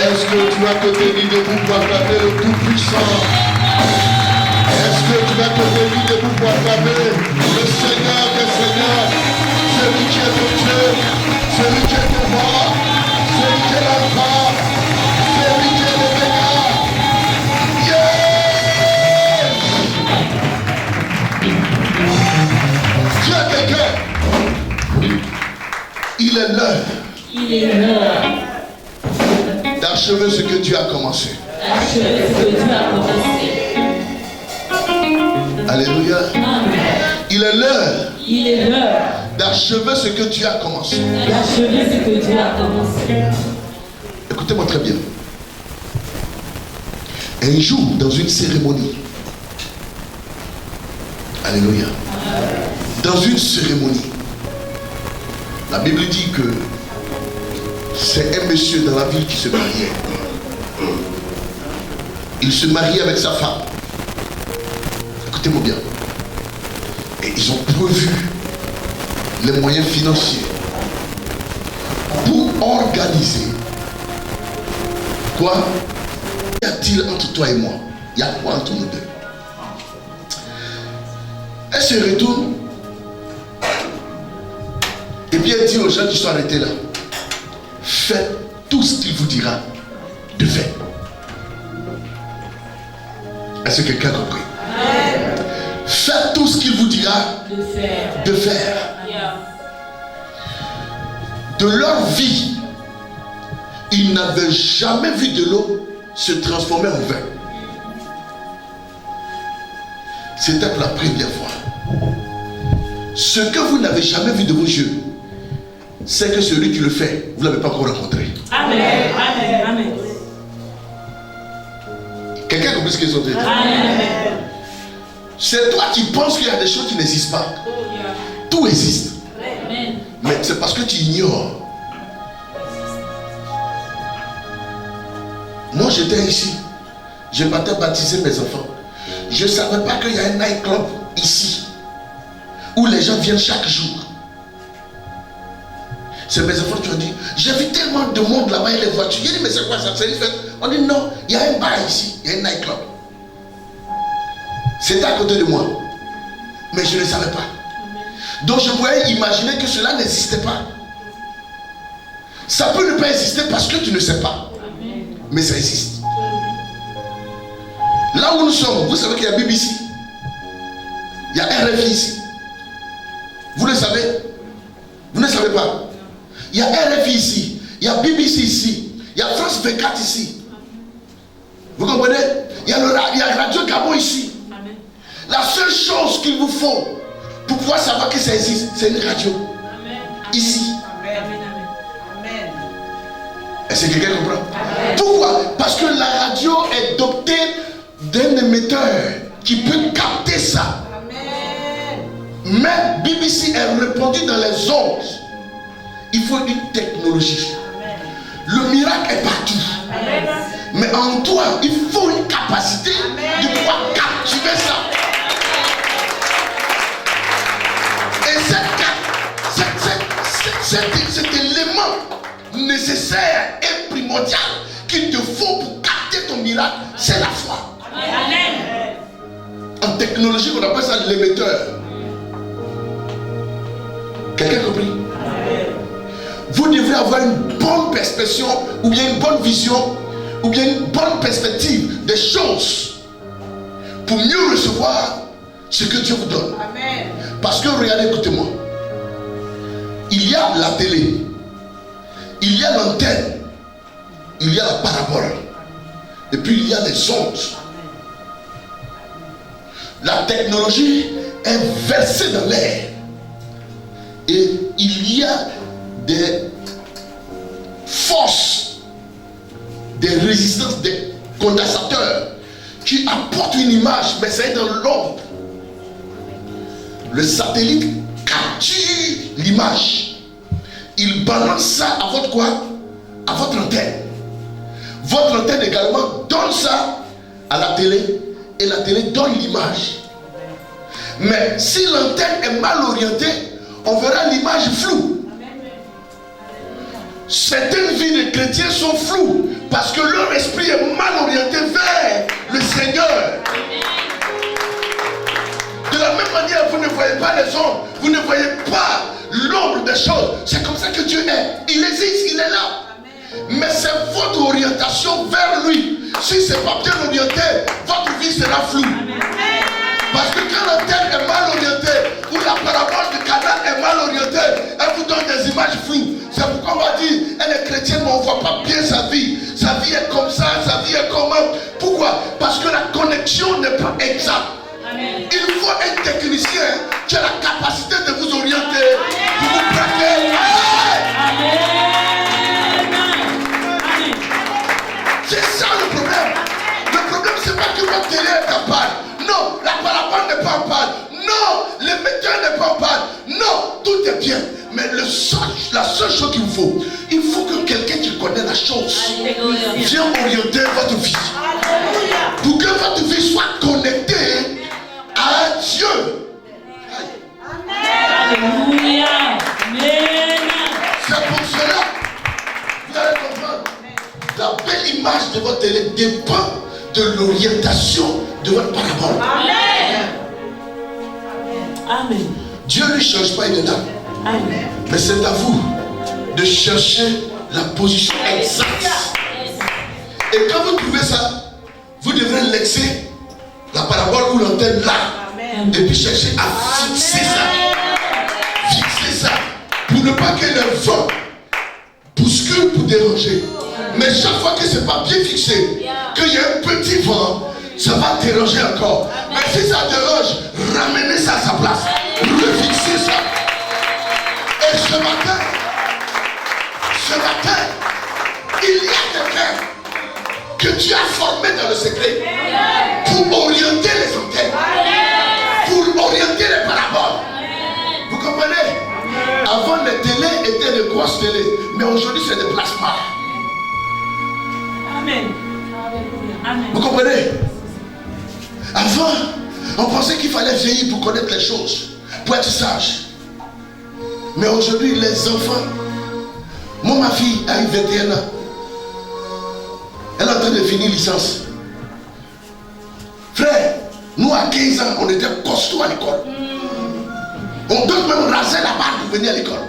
Est-ce que tu as côté lui debout pour acclamer le Tout-Puissant? Est-ce que tu as côté lui debout pour acclamer le Seigneur des Seigneurs, celui qui est ton Dieu, celui qui est ton roi, celui qui est l'Alpha, celui qui est l'Oméga? Yes! Dieu est quelqu'un. Il est l'heure. Il est l'heure d'achever ce que Dieu a commencé. d'achever ce que Dieu a commencé. Alléluia. Amen. Il est l'heure Il est l'heure d'achever ce que Dieu a commencé. d'achever ce que Dieu a commencé. Écoutez-moi très bien. Un jour, dans une cérémonie, alléluia, dans une cérémonie, la Bible dit que c'est un monsieur dans la ville qui se mariait. Il se mariait avec sa femme. Écoutez-moi bien. Et ils ont prévu les moyens financiers pour organiser. Quoi? Qu'y a-t-il entre toi et moi? Il y a quoi entre nous deux? Elle se retourne et puis elle dit aux gens qui sont arrêtés là, faites tout ce qu'il vous dira de faire. Est-ce que quelqu'un a compris? Faites tout ce qu'il vous dira de faire. De leur vie, ils n'avaient jamais vu de l'eau se transformer en vin. C'était pour la première fois. Ce que vous n'avez jamais vu de vos yeux, c'est que celui qui le fait, vous ne l'avez pas encore rencontré. Amen. Amen. Amen. Quelqu'un a compris ce qu'ils ont dit? Amen. C'est toi qui penses qu'il y a des choses qui n'existent pas. Tout existe. Amen. Mais c'est parce que tu ignores. Moi j'étais ici. Je partais baptiser mes enfants. Je ne savais pas qu'il y a un nightclub ici où les gens viennent chaque jour. C'est mes enfants qui ont dit, j'ai vu tellement de monde là-bas et les voitures. J'ai dit, mais c'est quoi ça? C'est une fête. On dit non, il y a un bar ici, il y a un nightclub. C'était à côté de moi. Mais je ne savais pas. Donc je pouvais imaginer que cela n'existait pas. Ça peut ne pas exister parce que tu ne sais pas. Mais ça existe. Là où nous sommes, vous savez qu'il y a BBC. Il y a RFI ici. Vous le savez? Vous ne savez pas? Il y a RFI ici. Il y a BBC ici. Il y a France 24 ici. Vous comprenez? Il y a Radio Gabon ici. La seule chose qu'il vous faut pour pouvoir savoir que ça existe, c'est une radio. Ici. Est-ce que quelqu'un comprend? Pourquoi? Parce que la radio est dotée d'un émetteur qui peut capter ça. Mais BBC est répandu dans les ondes. Il faut une technologie. Le miracle est partout. Mais en toi, il faut une capacité de pouvoir capturer ça. Et cet élément nécessaire et primordial qu'il te faut pour capter ton miracle, c'est la foi. En technologie, on appelle ça l'émetteur. Quelqu'un a compris? Vous devrez avoir une bonne perspective, ou bien une bonne vision, ou bien une bonne perspective des choses pour mieux recevoir ce que Dieu vous donne. Amen. Parce que regardez, écoutez-moi, il y a la télé, il y a l'antenne, il y a la parabole, et puis il y a les ondes. La technologie est versée dans l'air. Et il y a des forces, des résistances, des condensateurs qui apportent une image, mais c'est dans l'ombre. Le satellite capture l'image. Il balance ça à votre quoi? À votre antenne. Votre antenne également donne ça à la télé et la télé donne l'image. Mais si l'antenne est mal orientée, on verra l'image floue. certaines vies de chrétiens sont floues parce que leur esprit est mal orienté vers le Seigneur. De la même manière, vous ne voyez pas les hommes, vous ne voyez pas l'ombre des choses. C'est comme ça que Dieu est. Il existe, il est là. Mais c'est votre orientation vers lui. Si ce n'est pas bien orienté, votre vie sera floue. Parce que quand la terre est mal orientée, ou la parabole de Canaan est mal orientée, elle vous donne des images floues. C'est pourquoi on va dire, elle est chrétienne, mais on ne voit pas bien sa vie. Sa vie est comme ça, sa vie est comme ça. Pourquoi? Parce que la connexion n'est pas exacte. Il faut un technicien qui a la capacité de vous orienter, de vous braquer. C'est ça le problème. Le problème, c'est pas que votre télé est en panne. Non, la parabole n'est pas en panne. Non, l'émetteur n'est pas en panne. Non, tout est bien. Mais la seule chose qu'il vous faut, il faut que quelqu'un qui connaît la chose vienne orienter votre vie. Pour que votre vie soit connectée à Dieu. Alléluia. C'est pour cela, vous allez comprendre, la belle image de votre télé dépend de l'orientation de votre parabole. Amen. Amen. Dieu ne change pas, il est là. Amen. Mais c'est à vous de chercher la position exacte. Et quand vous trouvez ça, vous devrez laisser la parabole ou l'antenne là. Amen. Et puis chercher à fixer ça. Fixer ça. Pour ne pas que le vent bouscule pour déranger. Mais chaque fois que ce n'est pas bien fixé, qu'il y a un petit vent, ça va déranger encore. Mais si ça dérange, ramenez ça à sa place. Refixez ça. Et ce matin, il y a quelqu'un que tu as formé dans le secret pour orienter les antennes, pour orienter les paraboles. Vous comprenez? Avant, les télés étaient de grosses télés, mais aujourd'hui, c'est des plasmas. Amen. Amen. Vous comprenez? Avant, on pensait qu'il fallait vieillir pour connaître les choses, pour être sage. Mais aujourd'hui, les enfants, moi, ma fille a eu 21 ans. Elle est en train de finir licence. Frère, nous à 15 ans, on était costauds à l'école. On doit même raser la barbe pour venir à l'école.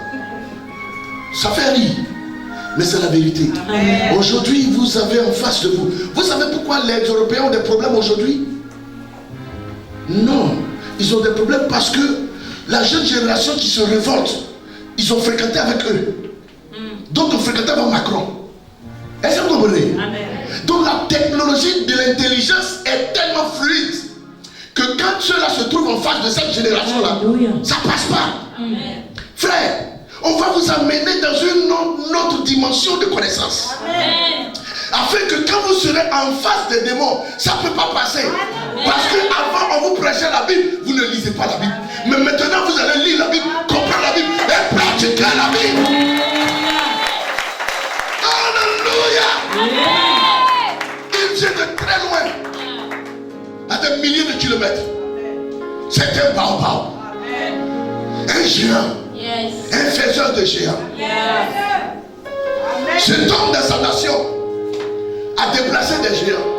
Ça fait rire, mais c'est la vérité. Aujourd'hui, vous avez en face de vous. Vous savez pourquoi les Européens ont des problèmes aujourd'hui? Non, ils ont des problèmes parce que la jeune génération qui se révolte, ils ont fréquenté avec eux. D'autres ont fréquenté avec Macron. Est-ce que vous comprenez? Donc la technologie de l'intelligence est tellement fluide que quand ceux-là se trouvent en face de cette génération-là, ça ne passe pas. Frère, on va vous amener dans une autre dimension de connaissance. Afin que quand vous serez en face des démons, ça ne peut pas passer. Parce qu'avant, on vous prêchait la Bible, vous ne lisez pas la Bible. Mais maintenant, vous allez lire la Bible, comprendre la Bible et pratiquer la Bible. Alléluia. Il vient de très loin, à des milliers de kilomètres. C'est un baobab, un géant, un faiseur de géants. Cet homme de sa nation a déplacé des géants.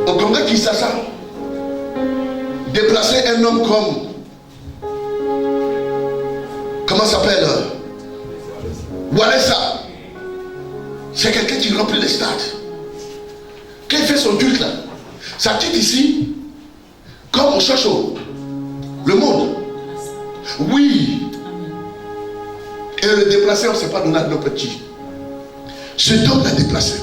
Au Congo Kinshasa, déplacer un homme comme, comment s'appelle, Walesa. C'est quelqu'un qui remplit les stades. Quand il fait son culte là, ça quitte ici comme au Chocho, le monde. Oui. Et le déplacé, on ne sait pas donner à nos petits. Cet homme l'a déplacé.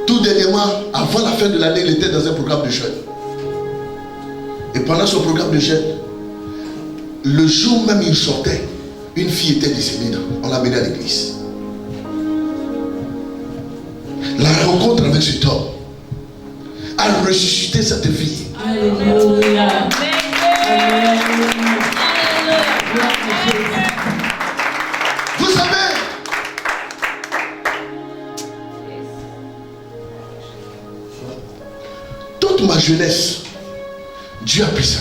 Tout dernièrement, avant la fin de l'année, il était dans un programme de jeûne. Et pendant son programme de jeûne, le jour même où il sortait, une fille était décédée. On l'a menée à l'église. La rencontre avec cet homme a ressuscité cette fille. Alléluia. Vous savez, toute ma jeunesse, Dieu a pris ça.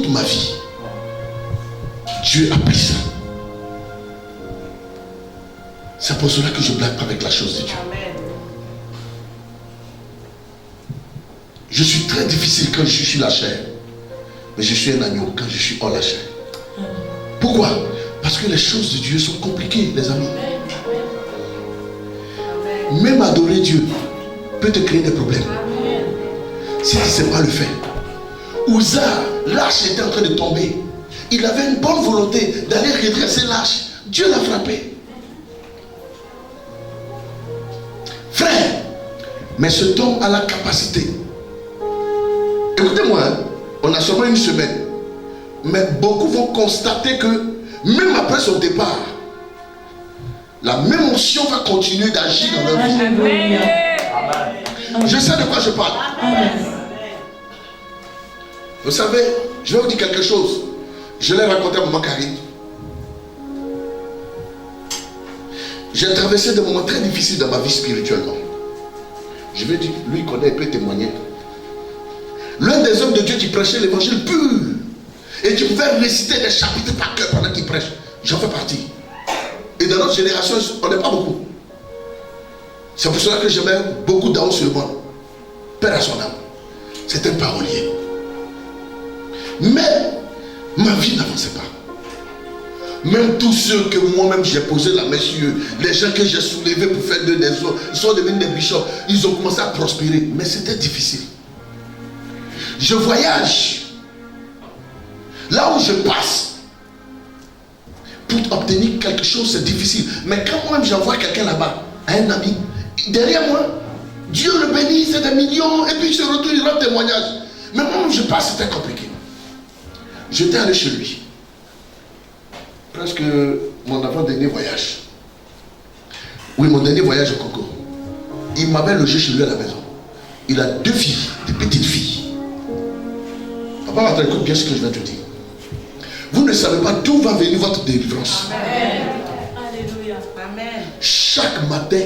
toute ma vie. Dieu a pris ça. C'est pour cela que je blague pas avec la chose de Dieu. Amen. Je suis très difficile quand je suis la chair. Mais je suis un agneau quand je suis hors la chair. Pourquoi? Parce que les choses de Dieu sont compliquées, les amis. Même adorer Dieu peut te créer des problèmes. Si tu ne sais pas le faire. Uza, l'arche était en train de tomber. Il avait une bonne volonté d'aller redresser l'arche. Dieu l'a frappé. Frère, mais cet homme a la capacité. Écoutez-moi, hein, on a seulement une semaine. Mais beaucoup vont constater que même après son départ, la même onction va continuer d'agir dans leur vie. Je sais de quoi je parle. Vous savez, je vais vous dire quelque chose. Je l'ai raconté à maman Karine. J'ai traversé des moments très difficiles dans ma vie spirituellement. Je vais dire, lui il connaît, il peut témoigner. L'un des hommes de Dieu qui prêchait l'évangile pur et qui pouvait réciter des chapitres par cœur pendant qu'il prêche. J'en fais partie. Et dans notre génération, on n'est pas beaucoup. C'est pour cela que je mets beaucoup d'Aon sur le monde. Père à son âme. C'est un parolier. Mais ma vie n'avançait pas. Même tous ceux que moi-même j'ai posé la main sur eux, les gens que j'ai soulevés pour faire d'eux des autres, ils sont devenus des bishops, ils ont commencé à prospérer. Mais c'était difficile. Je voyage. Là où je passe, pour obtenir quelque chose, c'est difficile. Mais quand moi-même j'envoie quelqu'un là-bas, un ami, derrière moi, Dieu le bénit, c'est des millions, et puis il se retourne, il rend témoignage. Mais moi-même je passe, c'était compliqué. J'étais allé chez lui. Presque mon avant-dernier voyage. Oui, mon dernier voyage au Congo. Il m'avait logé chez lui à la maison. Il a 2 filles, des petites filles. Papa, écoute bien ce que je vais te dire. Vous ne savez pas d'où va venir votre délivrance. Amen. Alléluia. Amen. Chaque matin,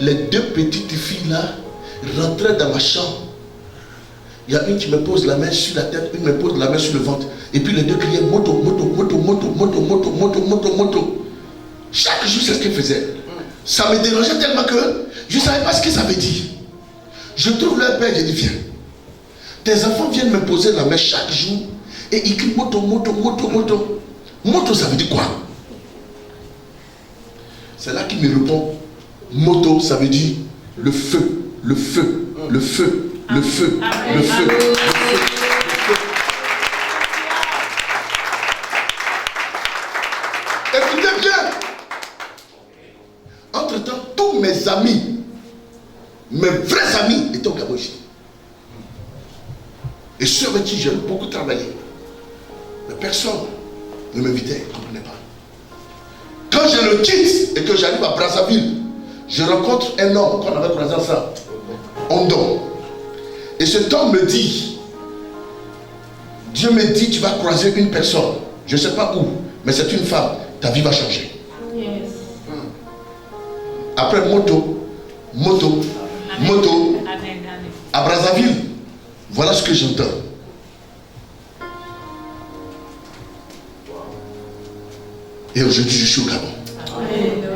les 2 petites filles là rentraient dans ma chambre. Il y a une qui me pose la main sur la tête, une me pose la main sur le ventre. Et puis les 2 criaient moto, moto, moto, moto, moto, moto, moto, moto, moto. Chaque jour, c'est ce qu'elles faisaient. Ça me dérangeait tellement que je ne savais pas ce que ça veut dire. Je trouve leur père, je dis viens. Tes enfants viennent me poser la main chaque jour et ils crient moto, moto, moto, moto. Moto, ça veut dire quoi? C'est là qu'il me répond. Moto, ça veut dire le feu, le feu, le feu, le feu, le feu, le feu. Écoutez bien. Entre-temps, tous mes amis, mes vrais amis étaient au Gabon ici. Et ceux avec qui j'ai beaucoup travaillé. Mais personne ne m'invitait, ne comprenait pas. Quand je le quitte et que j'arrive à Brazzaville, je rencontre un homme qu'on avait croisé ensemble, Ondon. Et cet homme me dit, Dieu me dit, tu vas croiser une personne. Je ne sais pas où, mais c'est une femme. Ta vie va changer. Yes. Après moto, moto, Amen. moto, Amen. Amen. à Brazzaville, voilà ce que j'entends. Et aujourd'hui, je suis au Gabon. Alléluia.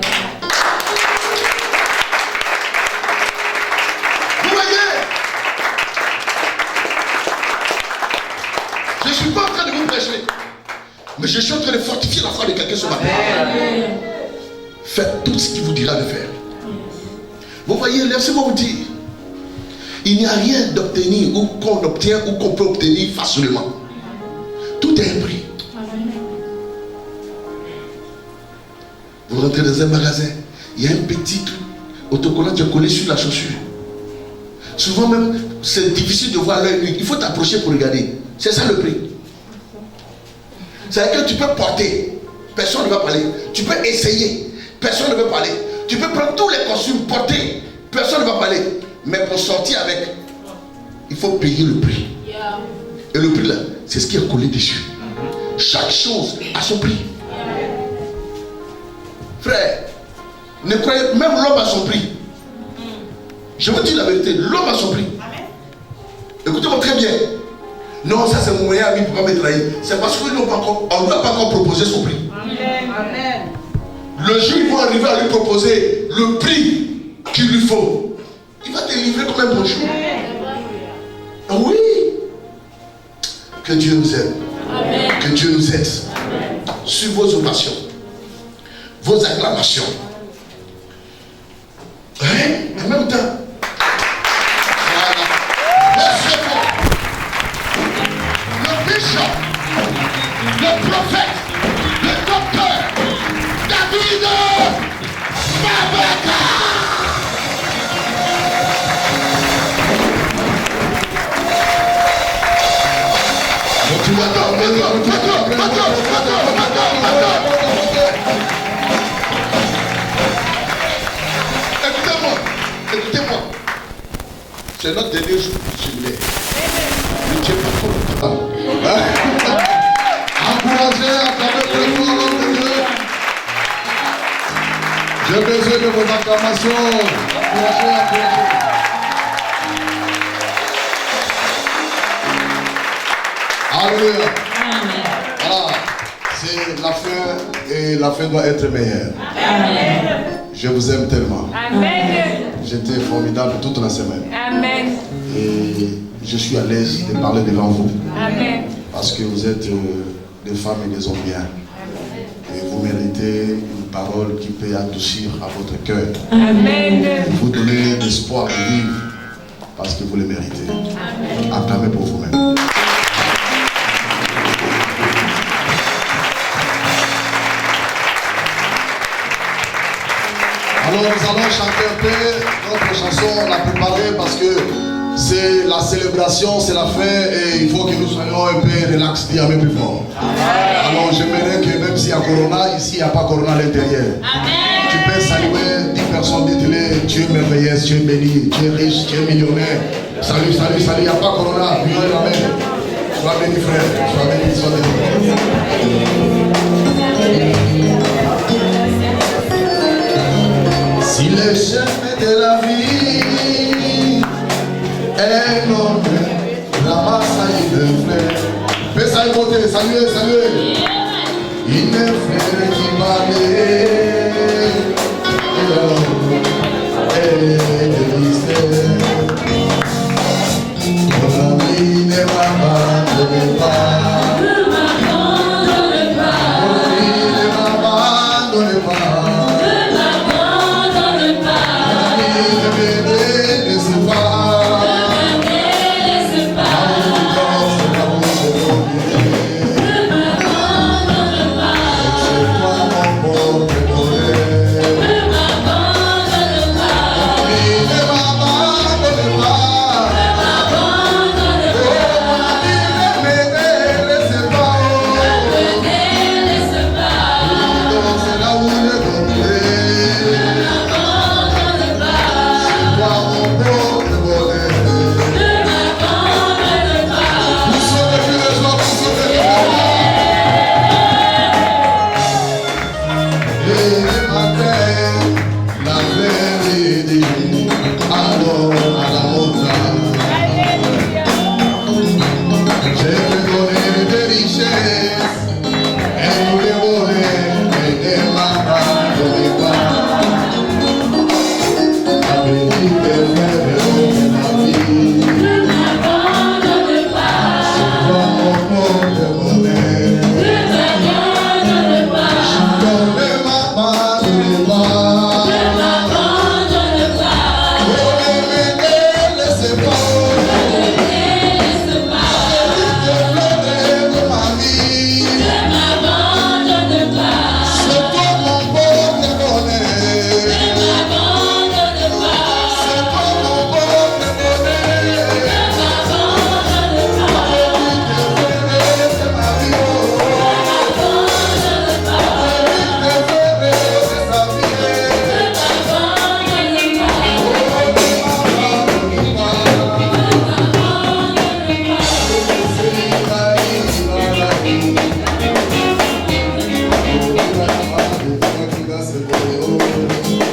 Vous voyez? Je ne suis pas en train de vous prêcher. Mais je suis en train de fortifier la foi de quelqu'un ce matin. Faites tout ce qu'il vous dira de faire. Vous voyez, laissez-moi vous dire. Il n'y a rien d'obtenir ou qu'on obtient ou qu'on peut obtenir facilement. Tout est un prix. Vous rentrez dans un magasin, il y a un petit autocollant qui est collé sur la chaussure. Souvent même, c'est difficile de voir l'œil nu. Il faut t'approcher pour regarder. C'est ça le prix. C'est-à-dire que tu peux porter, personne ne va parler. Tu peux essayer, personne ne va parler. Tu peux prendre tous les costumes, porter, personne ne va parler. Mais pour sortir avec, il faut payer le prix. Et le prix là, c'est ce qui est collé dessus. Chaque chose a son prix. Frère, ne croyez, même l'homme a son prix. Je vous dis la vérité, l'homme a son prix. Écoutez-moi très bien. Non, ça c'est mon meilleur ami, il ne peut pas me trahir. C'est parce qu'on ne lui a pas encore proposé son prix. Amen. Le jour où ils vont arriver à lui proposer le prix qu'il lui faut, il va te livrer comme un bonjour. Ah oui. Que Dieu nous aide. Amen. Que Dieu nous aide. Sur vos ovations, vos acclamations. Hein? En même temps. Voilà. Le bishop, le prophète, le docteur, David Babaka. Écoutez-moi. C'est notre dernier jour sur l'air. Ne tiens pas trop longtemps. Encouragez à travers le nom de Dieu. J'ai besoin de vos acclamations. Encouragez. Alléluia. Voilà. C'est la fin et la fin doit être meilleure. Amen. Je vous aime tellement. Amen. J'étais formidable toute la semaine. Amen. Et je suis à l'aise de parler devant vous. Amen. Parce que vous êtes des femmes et des hommes bien. Et vous méritez une parole qui peut adoucir à votre cœur. Amen. Vous donner l'espoir de vivre parce que vous le méritez. Amen. Acclamez pour vous-même. Alors nous allons chanter un peu notre chanson, on l'a préparée parce que c'est la célébration, c'est la fin et il faut que nous soyons un peu relax, dire un peu plus fort. Alors j'aimerais que même s'il y a Corona, ici il n'y a pas Corona à l'intérieur. Tu peux saluer 10 personnes de télé, tu es merveilleuse, tu es béni, tu es riche, tu es millionnaire. Salut, salut, salut, il n'y a pas Corona, viens la main. Sois béni frère, sois béni, sois béni. Si le chemin de la vie est long, ramasse il le fait. Fais ça et côté, saluez, saluez. Il ne fait qui parler et de mystère. Mon ami ne m'abandonne pas.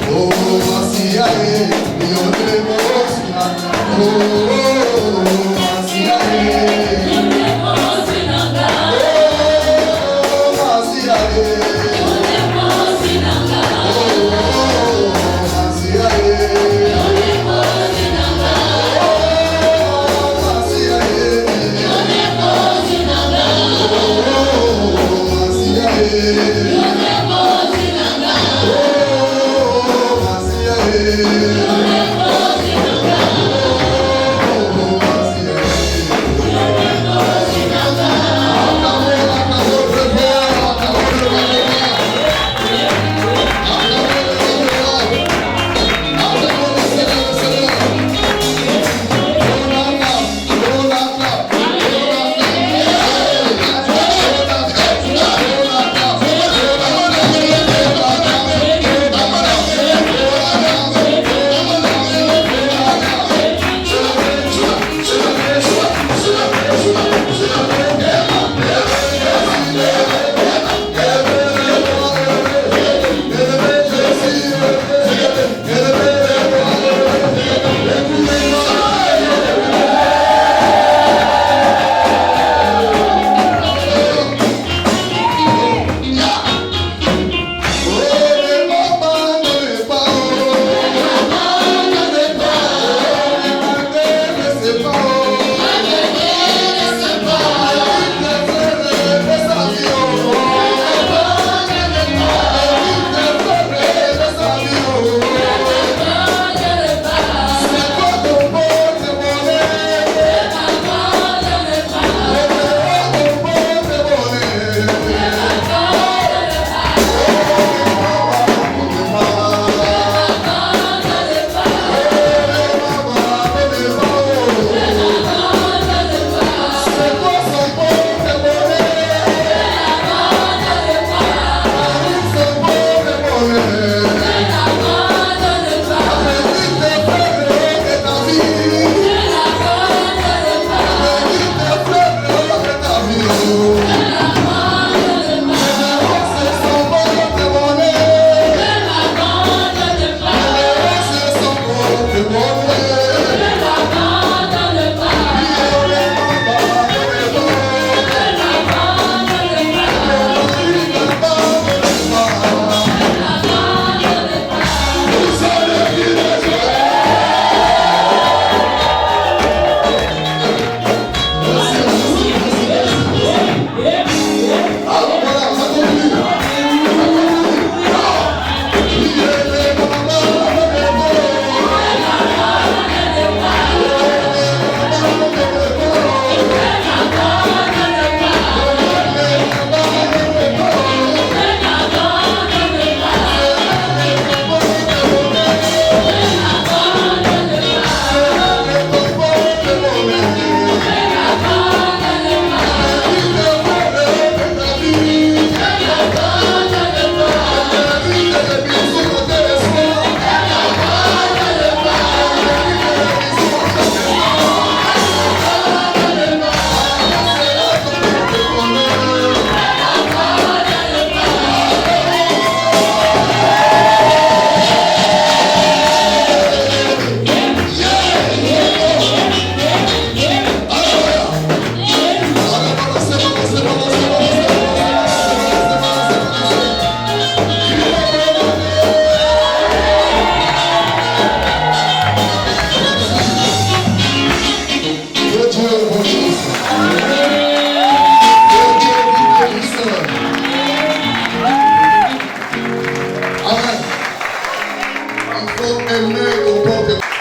Oh,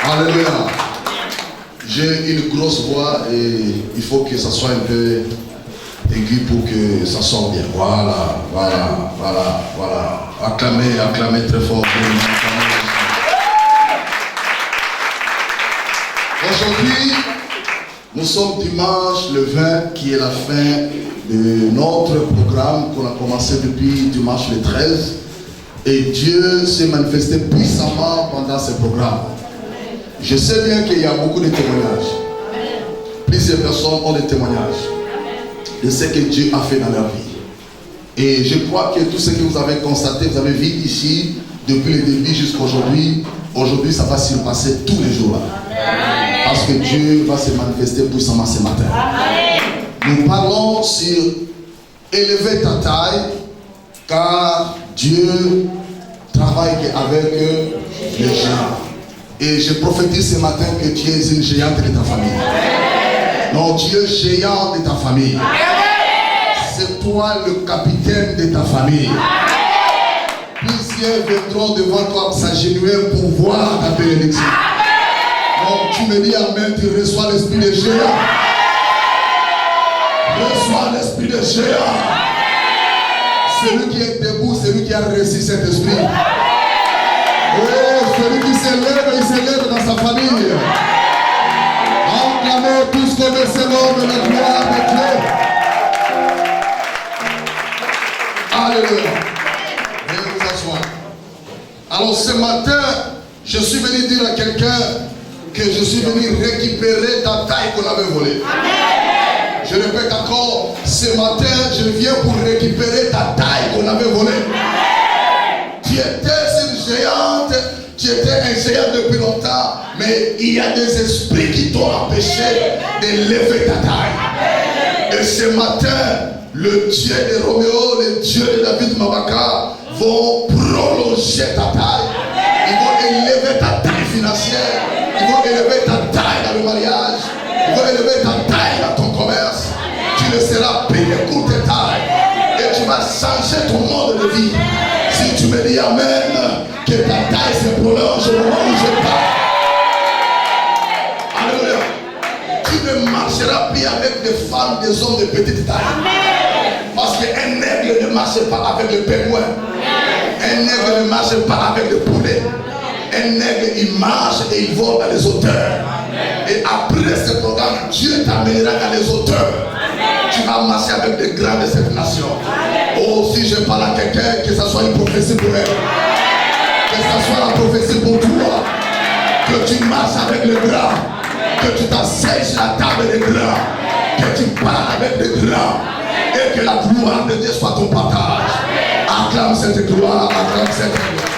Alléluia. J'ai une grosse voix et il faut que ça soit un peu aigu pour que ça sorte bien. Voilà. Acclamez très fort. Aujourd'hui, nous sommes dimanche le 20 qui est la fin de notre programme qu'on a commencé depuis dimanche le 13. Et Dieu s'est manifesté puissamment pendant ce programme. Je sais bien qu'il y a beaucoup de témoignages. Plusieurs personnes ont des témoignages de ce que Dieu a fait dans leur vie. Et je crois que tout ce que vous avez constaté, vous avez vu ici, depuis le début jusqu'à aujourd'hui, aujourd'hui ça va se passer tous les jours. Parce que Dieu va se manifester puissamment ce matin. Nous parlons sur élever ta taille, car Dieu travaille avec les gens. Et je prophétise ce matin que tu es une géante de ta famille. Non, tu es géant de ta famille. C'est toi le capitaine de ta famille. Plusieurs viendront devant toi s'agenouiller pour voir ta bénédiction. Donc tu me dis amen, tu reçois l'esprit de géant. Reçois l'esprit de géant. Celui qui est debout, celui qui a reçu cet esprit. Oh, celui qui s'élève, il s'élève dans sa famille. Acclamez tous comme c'est l'homme de la gloire de Dieu. Alléluia. Veuillez vous asseoir. Alors ce matin, je suis venu dire à quelqu'un que je suis venu récupérer ta taille qu'on avait volée. Je répète encore, ce matin, je viens pour récupérer ta taille qu'on avait volée. Tu étais une géante, tu étais un géant depuis longtemps, mais il y a des esprits qui t'ont empêché de lever ta taille. Et ce matin, le Dieu de Roméo, le Dieu de David Mabaka vont prolonger ta taille. Ils vont élever ta taille financière. Ils vont élever ta taille dans le mariage. Ils vont élever ta taille dans ton commerce. Tu ne seras plus de courte taille. Et tu vas changer ton mode de vie. Si tu me dis amen, que ta taille se prolonge au moment où je parle. Alléluia. Tu ne marcheras plus avec des femmes, des hommes de petite taille. Parce qu'un aigle ne marche pas avec le pingouin. Un aigle ne marche pas avec le poulet. Un aigle, il marche et il vole dans les hauteurs. Et après ce programme, Dieu t'amènera dans les hauteurs. Tu vas marcher avec des grands de cette nation. Oh, si je parle à quelqu'un, que ce soit une prophétie pour elle. Que ce soit la prophétie pour toi. Que tu marches avec les grands. Que tu t'asseyes sur la table des grands. Que tu parles avec les grands. Et que la gloire de Dieu soit ton partage. Acclame cette gloire, acclame cette gloire.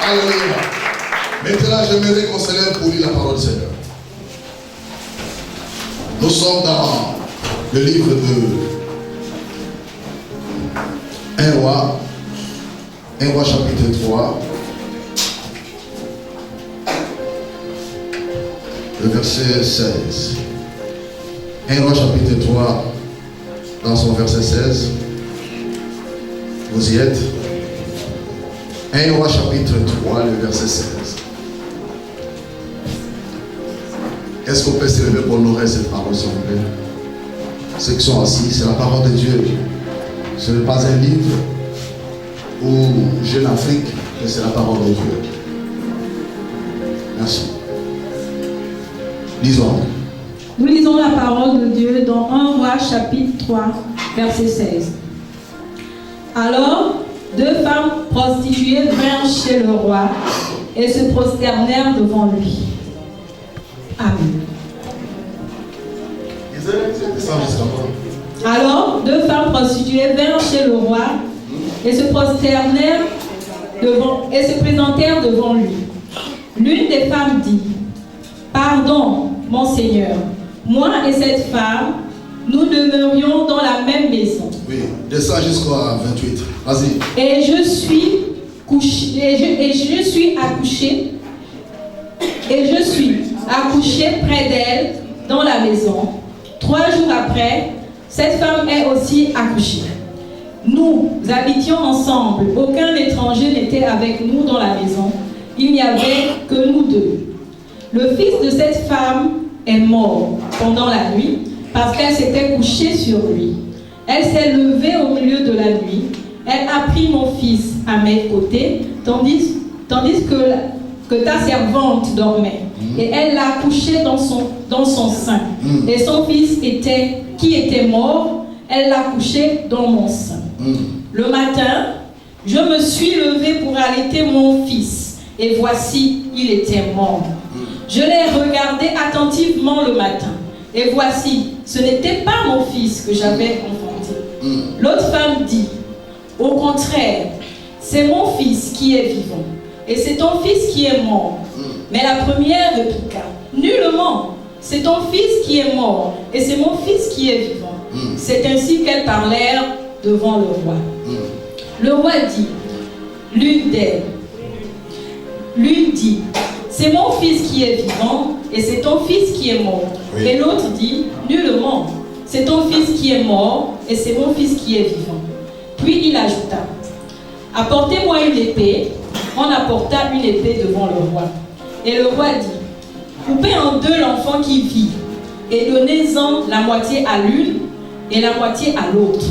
Alléluia. Maintenant, j'aimerais qu'on se lève pour lire la parole du Seigneur. Nous sommes dans le livre de 1 roi chapitre 3, le verset 16. 1 roi chapitre 3, dans son verset 16. Vous y êtes? 1 roi chapitre 3, le verset 16. Est-ce qu'on peut se lever pour honorer cette parole, s'il vous plaît? Ceux qui sont assis, c'est la parole de Dieu. Ce n'est pas un livre ou Jeune Afrique, mais c'est la parole de Dieu. Merci. Lisons. Nous lisons la parole de Dieu dans 1 roi chapitre 3, verset 16. Alors, 2 femmes prostituées vinrent chez le roi et se prosternèrent devant lui. Amen. Alors, 2 femmes prostituées vinrent chez le roi et se prosternèrent devant et se présentèrent devant lui. L'une des femmes dit: Pardon, mon Seigneur, moi et cette femme, nous demeurions dans la même maison. Oui, descends jusqu'à 28. Vas-y. Et je suis accouché près d'elle dans la maison. 3 jours après, cette femme est aussi accouchée. Nous habitions ensemble. Aucun étranger n'était avec nous dans la maison. Il n'y avait que nous 2. Le fils de cette femme est mort pendant la nuit parce qu'elle s'était couchée sur lui. Elle s'est levée au milieu de la nuit. Elle a pris mon fils à mes côtés, tandis que ta servante dormait. Et elle l'a couché dans son sein. Et son fils qui était mort, elle l'a couché dans mon sein. Le matin, je me suis levée pour allaiter mon fils. Et voici, il était mort. Je l'ai regardé attentivement le matin. Et voici, ce n'était pas mon fils que j'avais enfanté. L'autre femme dit: Au contraire, c'est mon fils qui est vivant. Et c'est ton fils qui est mort. Mais la première répliqua: Nullement, c'est ton fils qui est mort. Et c'est mon fils qui est vivant. C'est ainsi qu'elles parlèrent devant le roi. Le roi dit: L'une dit: C'est mon fils qui est vivant et c'est ton fils qui est mort. Oui. Et l'autre dit: Nullement, c'est ton fils qui est mort et c'est mon fils qui est vivant. Puis il ajouta, apportez-moi une épée. On apporta une épée devant le roi. Et le roi dit, coupez en deux l'enfant qui vit et donnez-en la moitié à l'une et la moitié à l'autre.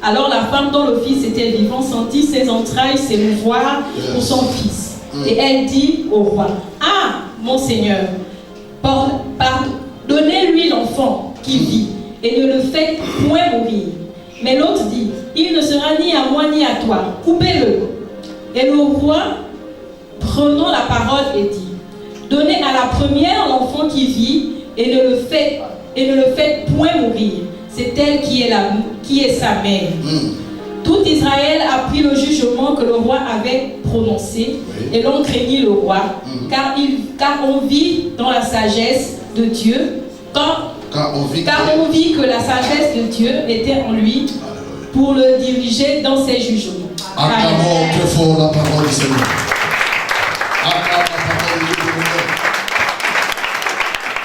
Alors la femme dont le fils était vivant sentit ses entrailles s'émouvoir pour son fils. Et elle dit au roi, ah, mon Seigneur, donnez-lui l'enfant qui vit et ne le faites point mourir. Mais l'autre dit, il ne sera ni à moi ni à toi, coupez-le. Et le roi, prenant la parole, et dit, donnez à la première l'enfant qui vit et ne le faites point mourir. C'est elle qui est sa mère. Tout Israël apprit le jugement que le roi avait prononcé, et l'on craignit le roi, car on vit dans la sagesse de Dieu, car on vit que la sagesse de Dieu était en lui pour le diriger dans ses jugements. Acclamons très fort la parole du Seigneur. Acclamons la parole de Dieu.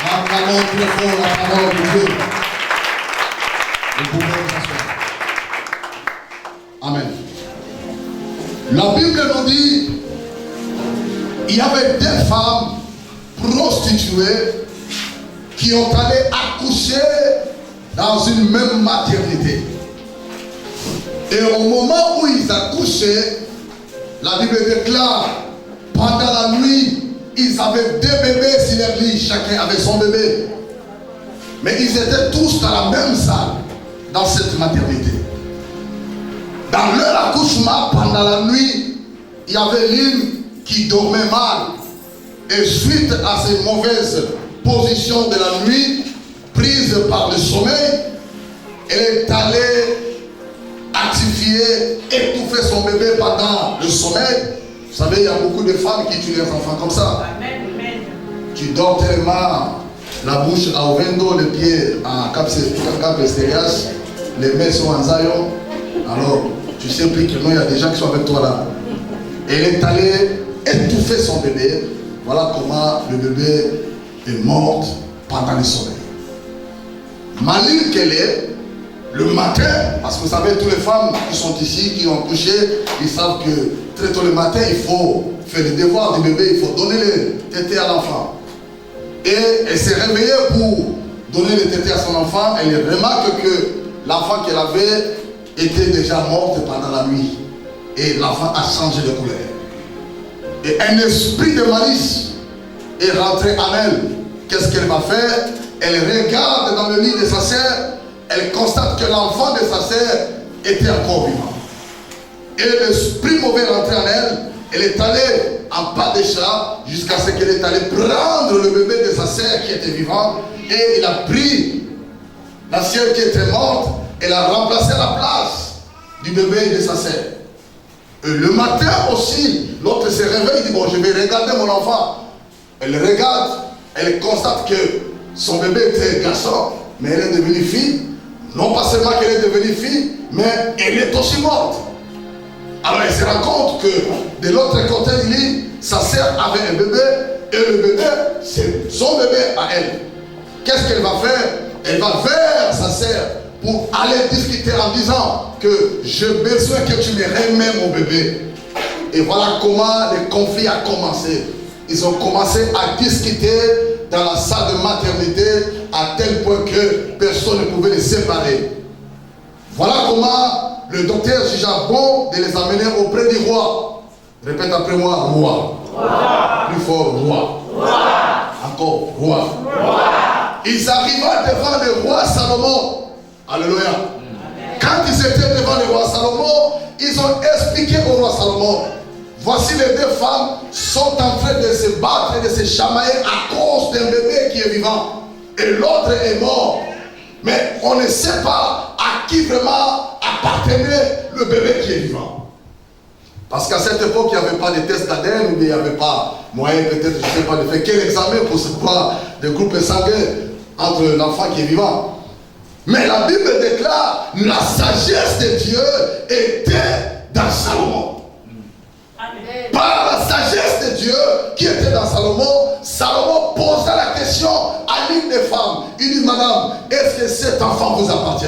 Acclamons très fort la parole de Dieu. Vous pouvez vous asseoir. Amen. La Bible nous dit, il y avait des femmes prostituées qui ont allé accoucher dans une même maternité. Et au moment où ils accouchaient, la Bible déclare, pendant la nuit, ils avaient deux bébés sur leur lit, chacun avait son bébé. Mais ils étaient tous dans la même salle, dans cette maternité. Dans leur accouchement, pendant la nuit, il y avait l'une qui dormait mal. Et suite à ces mauvaises positions de la nuit, prise par le sommeil, elle est allée actifier, étouffer son bébé pendant le sommeil. Vous savez, il y a beaucoup de femmes qui tuent leurs enfants comme ça. Tu dors tellement, la bouche à ovendo, les pieds en capestérias, les mains sont en zayon. Alors, tu sais plus que non, il y a des gens qui sont avec toi là. Elle est allée étouffer son bébé. Voilà comment le bébé est mort pendant le sommeil. Maligne qu'elle est, le matin, parce que vous savez, toutes les femmes qui sont ici, qui ont couché, ils savent que très tôt le matin, il faut faire les devoirs du bébé, il faut donner les tétés à l'enfant. Et elle s'est réveillée pour donner les tétés à son enfant. Elle remarque que l'enfant qu'elle avait était déjà morte pendant la nuit. Et l'enfant a changé de couleur. Et un esprit de malice est rentré en elle. Qu'est-ce qu'elle va faire? Elle regarde dans le lit de sa sœur. Elle constate que l'enfant de sa sœur était encore vivant. Et l'esprit mauvais rentré en elle. Elle est allée en pas de chat jusqu'à ce qu'elle est allée prendre le bébé de sa sœur qui était vivant. Et il a pris la sœur qui était morte. Elle a remplacé la place du bébé de sa sœur. Le matin aussi, l'autre se réveille et dit, bon, je vais regarder mon enfant. Elle regarde, elle constate que son bébé était garçon, mais elle est devenue fille. Non pas seulement qu'elle est devenue fille, mais elle est aussi morte. Alors elle se rend compte que de l'autre côté du lit, sa sœur avait un bébé, et le bébé, c'est son bébé à elle. Qu'est-ce qu'elle va faire? Elle va vers sa sœur pour aller discuter en disant que j'ai besoin que tu me remets mon bébé. Et voilà comment le conflit a commencé. Ils ont commencé à discuter dans la salle de maternité à tel point que personne ne pouvait les séparer. Voilà comment le docteur jugea bon de les amener auprès du roi. Répète après moi, roi. Roi. Plus fort, roi. Roi. Encore, roi. Roi. Ils arrivèrent devant le roi Salomon. Alléluia. Quand ils étaient devant le roi Salomon, ils ont expliqué au roi Salomon, voici les deux femmes sont en train de se battre et de se chamailler à cause d'un bébé qui est vivant. Et l'autre est mort. Mais on ne sait pas à qui vraiment appartenait le bébé qui est vivant. Parce qu'à cette époque, il n'y avait pas de test d'ADN, ou il n'y avait pas moyen peut-être, je ne sais pas, de faire quel examen pour savoir des groupes sanguins entre l'enfant qui est vivant. Mais la Bible déclare la sagesse de Dieu était dans Salomon. Amen. Par la sagesse de Dieu qui était dans Salomon, Salomon posa la question à l'une des femmes. Il dit, madame, est-ce que cet enfant vous appartient?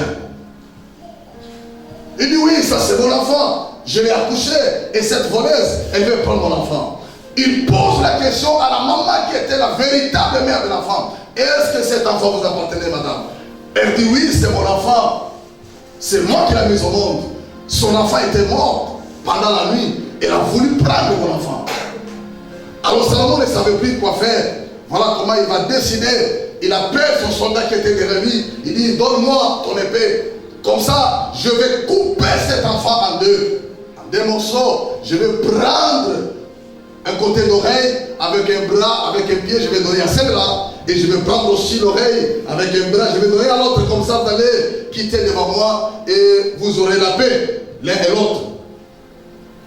Il dit, oui, ça c'est mon enfant. Je l'ai accouché et cette voleuse, elle veut prendre mon enfant. Il pose la question à la maman qui était la véritable mère de l'enfant. Est-ce que cet enfant vous appartenait, madame? Elle dit, oui, c'est mon enfant. C'est moi qui l'ai mis au monde. Son enfant était mort pendant la nuit. Elle a voulu prendre mon enfant. Alors Salomon ne savait plus quoi faire. Voilà comment il va décider. Il appelle son soldat qui était derrière lui. Il dit, donne-moi ton épée. Comme ça, je vais couper cet enfant en deux morceaux. Je vais prendre un côté d'oreille avec un bras, avec un pied, je vais donner à celle-là. Et je vais prendre aussi l'oreille avec un bras, je vais donner à l'autre. Comme ça, vous allez quitter devant moi et vous aurez la paix, l'un et l'autre.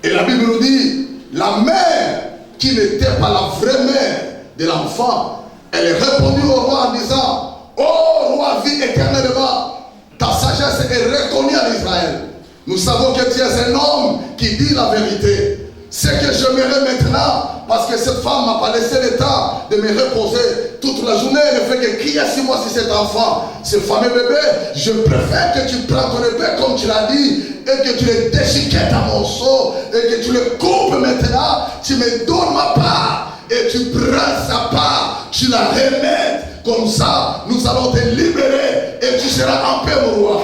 Et la Bible nous dit, la mère qui n'était pas la vraie mère de l'enfant, elle est répondue au roi en disant, ô roi, vis éternellement, ta sagesse est reconnue en Israël. Nous savons que tu es un homme qui dit la vérité. Ce que j'aimerais maintenant, parce que cette femme m'a pas laissé le temps de me reposer toute la journée, elle ne fait que crier sur moi sur cet enfant, ce fameux bébé. Je préfère que tu prends ton épée comme tu l'as dit et que tu le déchiquettes en morceaux et que tu le coupes maintenant. Tu me donnes ma part et tu prends sa part, tu la remets. Comme ça, nous allons te libérer et tu seras en paix, mon roi.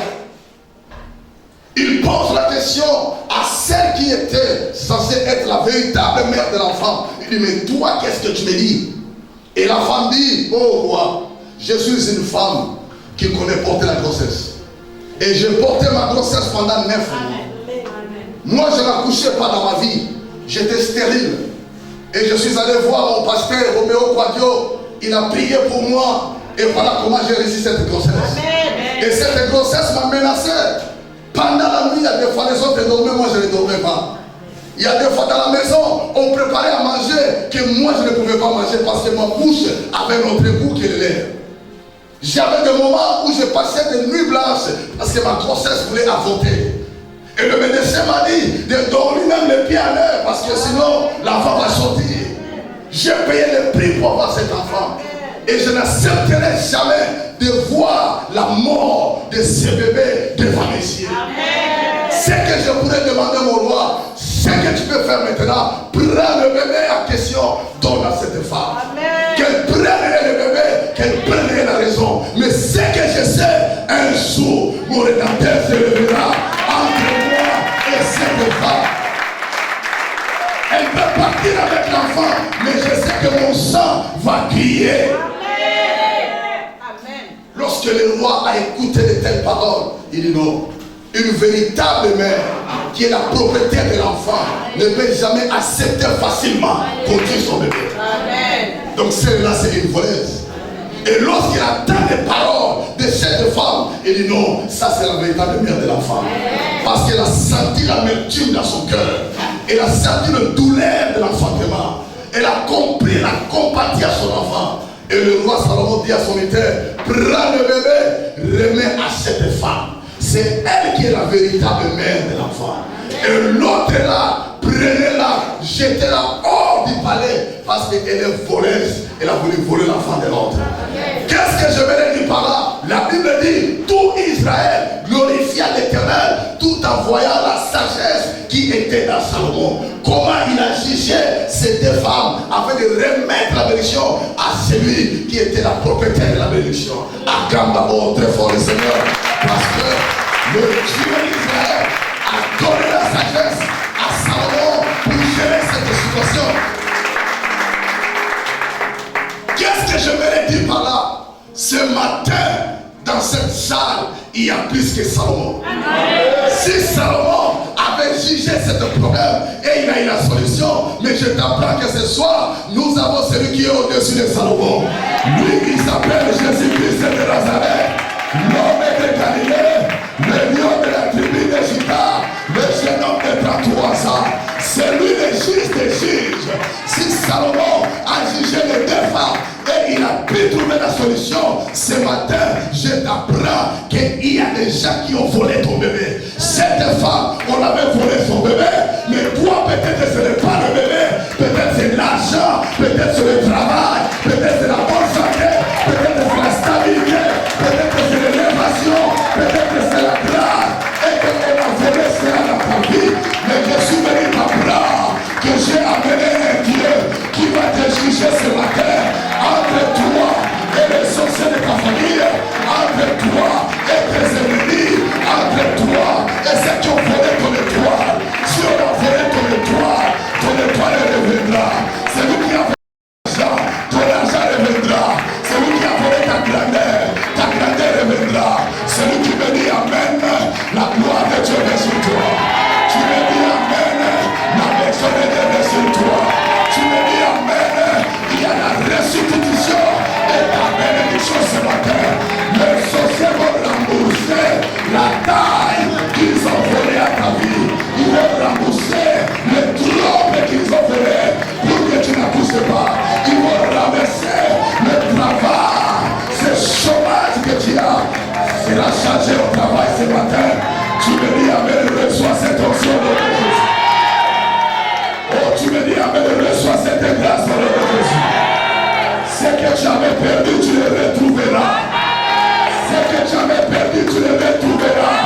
Il pose la question à celle qui était censée être la véritable mère de l'enfant. Il dit, mais toi, qu'est-ce que tu me dis? Et la femme dit, oh roi, je suis une femme qui connaît porter la grossesse. Et j'ai porté ma grossesse pendant 9 mois. Moi, je n'accouchais pas dans ma vie. J'étais stérile. Et je suis allé voir mon pasteur, Roméo Quadio. Il a prié pour moi. Et voilà comment j'ai réussi cette grossesse. Et cette grossesse m'a menacé. Pendant la nuit, il y a des fois les autres dormaient, moi je ne dormais pas. Il y a des fois dans la maison, on préparait à manger que moi je ne pouvais pas manger parce que ma bouche avait un autre goût que le lait. J'avais des moments où je passais des nuits blanches parce que ma grossesse voulait avorter. Et le médecin m'a dit de dormir même les pieds à l'air parce que sinon l'enfant va sortir. J'ai payé le prix pour avoir cet enfant. Et je n'accepterai jamais de voir la mort de ce bébé devant mes yeux. Ce que je pourrais demander mon roi, ce que tu peux faire maintenant, prends le bébé en question, donne à cette femme. Qu'elle prenne le bébé, qu'elle prenne la raison. Mais ce que je sais, un jour, mon rédempteur se lèvera entre moi et cette femme. Elle peut partir avec l'enfant, mais je sais que mon sang va crier. Lorsque le roi a écouté de telles paroles, il dit non. Une véritable mère qui est la propriétaire de l'enfant ne peut jamais accepter facilement qu'on tue son bébé. Donc celle-là, c'est une voleuse. Et lorsqu'il entend les paroles de cette femme, il dit non, ça c'est la véritable mère de l'enfant. Parce qu'elle a senti l'amertume dans son cœur. Elle a senti la douleur de l'enfantement. Elle a compris, elle a compati à son enfant. Et le roi Salomon dit à son éther, prends le bébé, remets à cette femme. C'est elle qui est la véritable mère de l'enfant. Et l'autre est là, prenez-la, jetez-la hors du palais. Parce qu'elle est voleuse. Elle a voulu voler l'enfant de l'autre. Qu'est-ce que je vais dire par là? La Bible dit, tout Israël glorifia l'Éternel tout en voyant la sagesse qui était dans Salomon. Comment il a jugé ces deux femmes afin de remettre la bénédiction à celui qui était la propriétaire de la bénédiction. Acclame d'abord très fort le Seigneur. Parce que le Dieu d'Israël a donné la sagesse à Salomon pour gérer cette situation. Qu'est-ce que je vais dire par là? Ce matin, dans cette salle, il y a plus que Salomon. Si Salomon avait jugé ce problème et il a eu la solution, mais je t'apprends que ce soir, nous avons celui qui est au-dessus de Salomon. Lui qui s'appelle Jésus-Christ de Nazareth, l'homme de Galilée, le lion de la tribu de Juda, le jeune homme de 33 ans. C'est lui le juge des juges. Si Salomon a jugé les deux femmes et il a pu trouver la solution, ce matin, je t'apprends qu'il y a des gens qui ont volé ton bébé. Cette femme, on avait volé son bébé, mais toi, peut-être ce n'est pas le bébé, peut-être c'est l'argent, peut-être c'est le travail, peut-être c'est la bonne santé, peut-être c'est la Tu me dis amen, reçois cette onction de Jésus. Oh, tu me dis amen, reçois cette grâce de Jésus. Ce que tu avais perdu, tu le retrouveras. Ce que tu avais perdu, tu le retrouveras.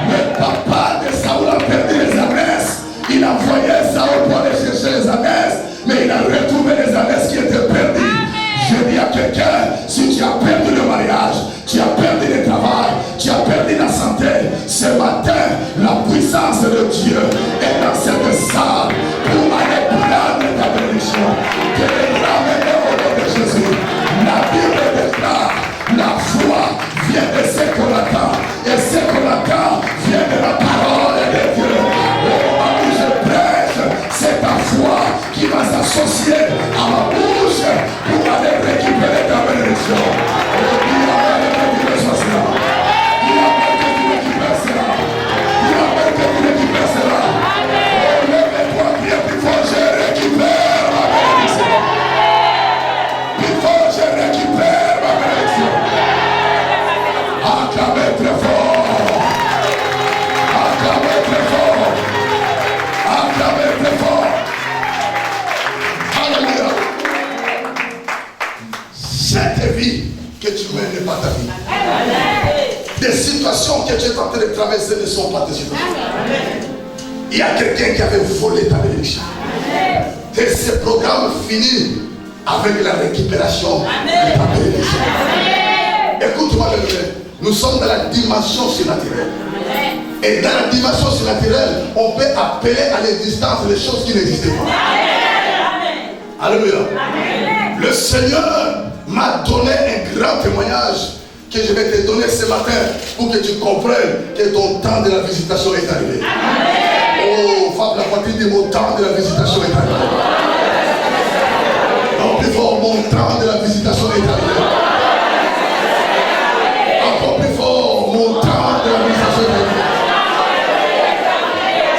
Le papa de Saoul a perdu les ânesses. Il a envoyé Saoul pour aller chercher les ânesses, mais il a retrouvé les ânesses qui étaient perdues. Je dis à quelqu'un, si tu as perdu le mariage, tu as perdu le travail, tu as perdu la santé, ce matin, la puissance de Dieu est dans cette salle pour aller prendre ta bénédiction, te ramener au nom de Jésus. La Bible déclare, la foi vient de ce qu'on attend, et ce qu'on attend vient de la parole de Dieu. Au moment où je prêche, c'est ta foi qui va s'associer à ma bouche pour aller récupérer ta bénédiction. Oh, dis amen que tu reçois cela. Dis amen que tu récupères cela. Dis amen que tu récupères cela. Oh, lève-toi, prie plus fort, je récupère ma bénédiction. Plus fort, je récupère ma bénédiction. Acclamez très fort. Acclamez très fort. Acclamez très fort. Alléluia. Cette vie que tu mènes n'est pas ta vie. Des situations que tu es en train de traverser ne sont pas tes situations. Il y a quelqu'un qui avait volé ta bénédiction. Et ce programme finit avec la récupération de ta bénédiction. Écoute-moi, nous sommes dans la dimension surnaturelle. Et dans la dimension surnaturelle, on peut appeler à l'existence les choses qui n'existaient pas. Alléluia. Le Seigneur m'a donné un grand témoignage que je vais te donner ce matin pour que tu comprennes que ton temps de la visitation est arrivé. Oh, femme, la partie de mon temps de la visitation est arrivé. Non, plus fort, mon temps de la visitation est arrivé. Encore plus fort, mon temps de la visitation est arrivé.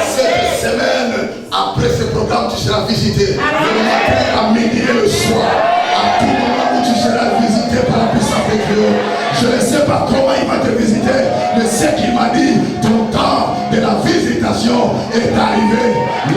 Cette semaine, après ce programme, tu seras visité. Le matin, à midi et le soir. À tout moment où tu seras visité par la puissance de Dieu. Je ne sais pas comment il va te visiter, mais ce qu'il m'a dit, ton temps de la visitation est arrivé.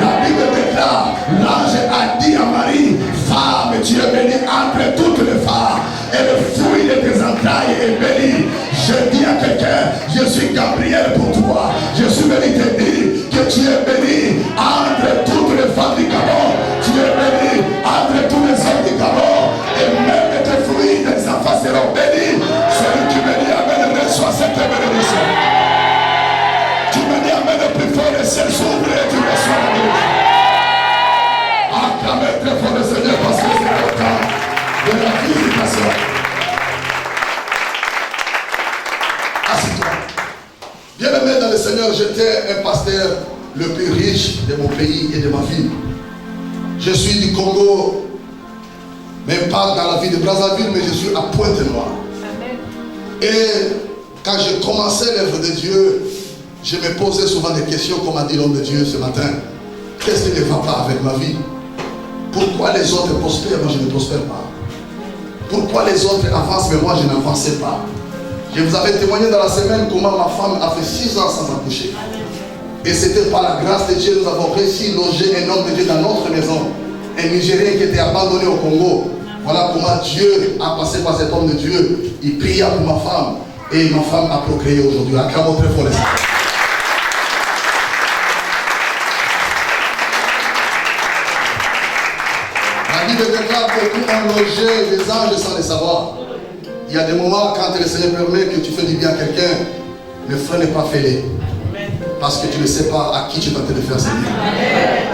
La Bible déclare, l'ange a dit à Marie, femme, tu es bénie entre toutes les femmes, et le fruit de tes entrailles est béni. Je dis à quelqu'un, je suis Gabriel pour toi. Je suis venu te dire que tu es béni entre toutes les femmes du Gabon. Tu es béni entre tous les hommes du Gabon. Et même tes fruits, tes enfants seront bénis. Celui qui me dit amen, reçoit cette bénédiction. Tu me dis amen le plus fort, le ciel s'ouvre et tu reçois la bénédiction. Acclamez très fort le Seigneur parce que c'est le temps de la visitation. Assieds-toi. Bien-aimé dans le Seigneur, j'étais un pasteur le plus riche de mon pays et de ma ville. Je suis du Congo, même pas dans la ville de Brazzaville, mais je suis à Pointe-Noire. Et quand je commençais l'œuvre de Dieu, je me posais souvent des questions, comme a dit l'homme de Dieu ce matin. Qu'est-ce qui ne va pas avec ma vie? Pourquoi les autres prospèrent, moi je ne prospère pas? Pourquoi les autres avancent, mais moi je n'avançais pas? Je vous avais témoigné dans la semaine comment ma femme a fait 6 ans sans accoucher. Et c'était par la grâce de Dieu, nous avons réussi à loger un homme de Dieu dans notre maison. Un Nigérien qui était abandonné au Congo. Voilà comment Dieu a passé par cet homme de Dieu. Il pria pour ma femme. Et ma femme a procréé aujourd'hui. Acclamons très fort les Seigneur. La Bible déclare que beaucoup ont logé les anges sans le savoir. Il y a des moments quand le Seigneur permet que tu fais du bien à quelqu'un, le frein n'est pas fêlé. Parce que tu ne sais pas à qui tu es en train de faire ce bien.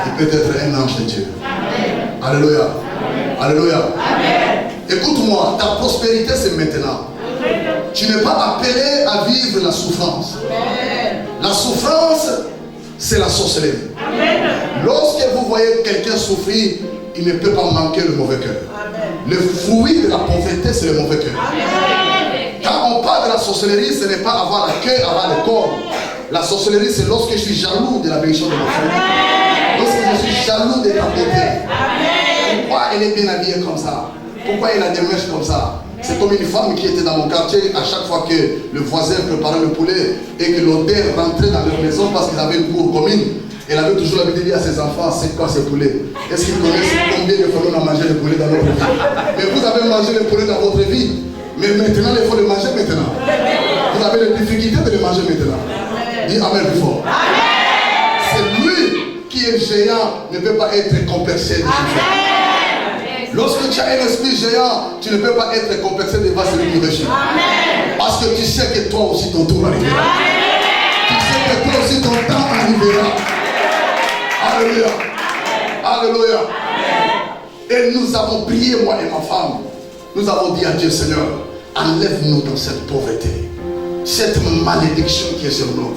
Il peut être un ange de Dieu. Amen. Alléluia. Amen. Alléluia. Amen. Écoute-moi, ta prospérité c'est maintenant. Amen. Tu n'es pas appelé à vivre la souffrance. Amen. La souffrance, c'est la sorcellerie. Amen. Lorsque vous voyez quelqu'un souffrir, il ne peut pas manquer le mauvais cœur. Le fruit de la pauvreté, c'est le mauvais cœur. Quand on parle de la sorcellerie, ce n'est pas avoir la queue, avoir le corps. La sorcellerie, c'est lorsque je suis jaloux de la bénédiction de mon frère. Lorsque je suis jaloux de ta beauté. Pourquoi elle est bien habillée comme ça? Pourquoi elle a des mèches comme ça? C'est comme une femme qui était dans mon quartier, à chaque fois que le voisin préparait le poulet et que l'odeur rentrait dans leur maison parce qu'ils avaient une cour commune, elle avait toujours l'habitude de dire à ses enfants, c'est quoi ces poulets? Est-ce qu'ils connaissent combien de fois on a mangé le poulet dans notre vie? Mais vous avez mangé le poulet dans votre vie, mais maintenant il faut le manger maintenant. Vous avez les difficultés de le manger maintenant. Dis Amen plus fort. C'est lui qui est géant, ne peut pas être complexé. Lorsque tu as un esprit géant, tu ne peux pas être complexé devant celui qui réussit. Parce que tu sais que toi aussi ton tour arrivera. Tu sais que toi aussi ton temps arrivera. Alléluia. Alléluia. Et nous avons prié, moi et ma femme. Nous avons dit à Dieu, Seigneur, enlève-nous dans cette pauvreté, cette malédiction qui est sur nous.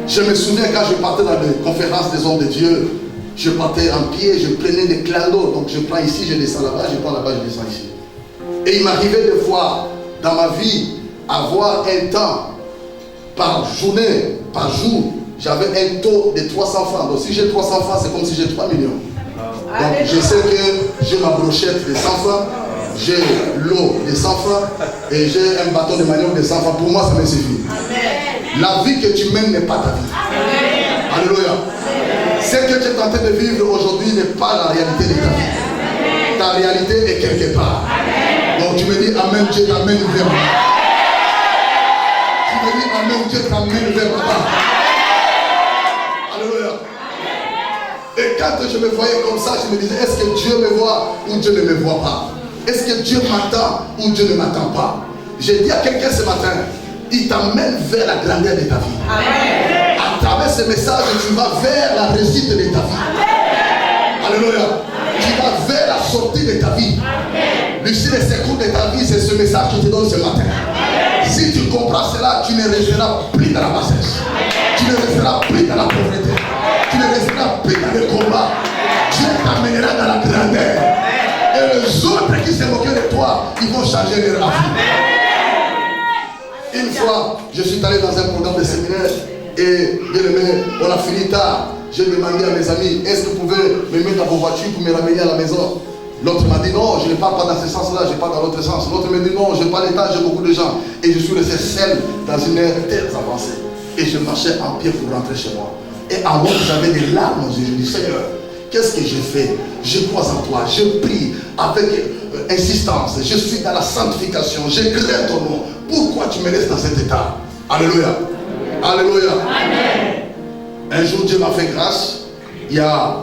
Je me souviens quand je partais dans les conférences des hommes de Dieu, je partais en pied, je prenais des clans d'eau. Donc je prends ici, je descends là-bas, je prends là-bas, je descends ici. Et il m'arrivait de fois dans ma vie avoir un temps par journée, par jour, j'avais un taux de 300 francs. Donc si j'ai 300 francs, c'est comme si j'ai 3 millions. Donc je sais que j'ai ma brochette de 100 francs, j'ai l'eau de 100 francs et j'ai un bâton de manioc de 100 francs. Pour moi, ça me suffit. La vie que tu mènes n'est pas ta vie. Alléluia. Ce que tu es en train de vivre aujourd'hui n'est pas la réalité de ta vie. Ta réalité est quelque part. Donc tu me dis Amen, Dieu t'amène vers moi. Tu me dis Amen, Dieu t'amène vers moi. Alléluia. Et quand je me voyais comme ça, je me disais, est-ce que Dieu me voit ou Dieu ne me voit pas? Est-ce que Dieu m'attend ou Dieu ne m'attend pas? J'ai dit à quelqu'un ce matin, il t'amène vers la grandeur de ta vie. Amen. À travers ce message, tu vas vers la réussite de ta vie. Amen. Alléluia. Tu vas vers la sortie de ta vie. L'issue des secours de ta vie, c'est ce message que je te donne ce matin. Amen. Si tu comprends cela, tu ne resteras plus dans la bassesse. Tu ne resteras plus dans la pauvreté. Tu ne resteras plus dans le combat. Dieu t'amènera dans la grandeur. Et les autres qui se moquaient de toi, ils vont changer leur vie. Une fois, je suis allé dans un programme de séminaire et bien aimé, on a fini tard. J'ai demandé à mes amis, est-ce que vous pouvez me mettre dans vos voitures pour me ramener à la maison? L'autre m'a dit non, je ne pars pas dans ce sens-là, je pars dans l'autre sens. L'autre m'a dit non, je n'ai pas l'état, j'ai beaucoup de gens. Et je suis resté seul dans une ère très avancée. Et je marchais en pied pour rentrer chez moi. Et en moi, j'avais des larmes aux yeux. Je dis, Seigneur, qu'est-ce que j'ai fait? Je crois en toi, je prie avec insistance, je suis dans la sanctification, je crains ton nom. Pourquoi tu me laisses dans cet état? Alléluia. Alléluia. Amen. Un jour, Dieu m'a fait grâce. Il y a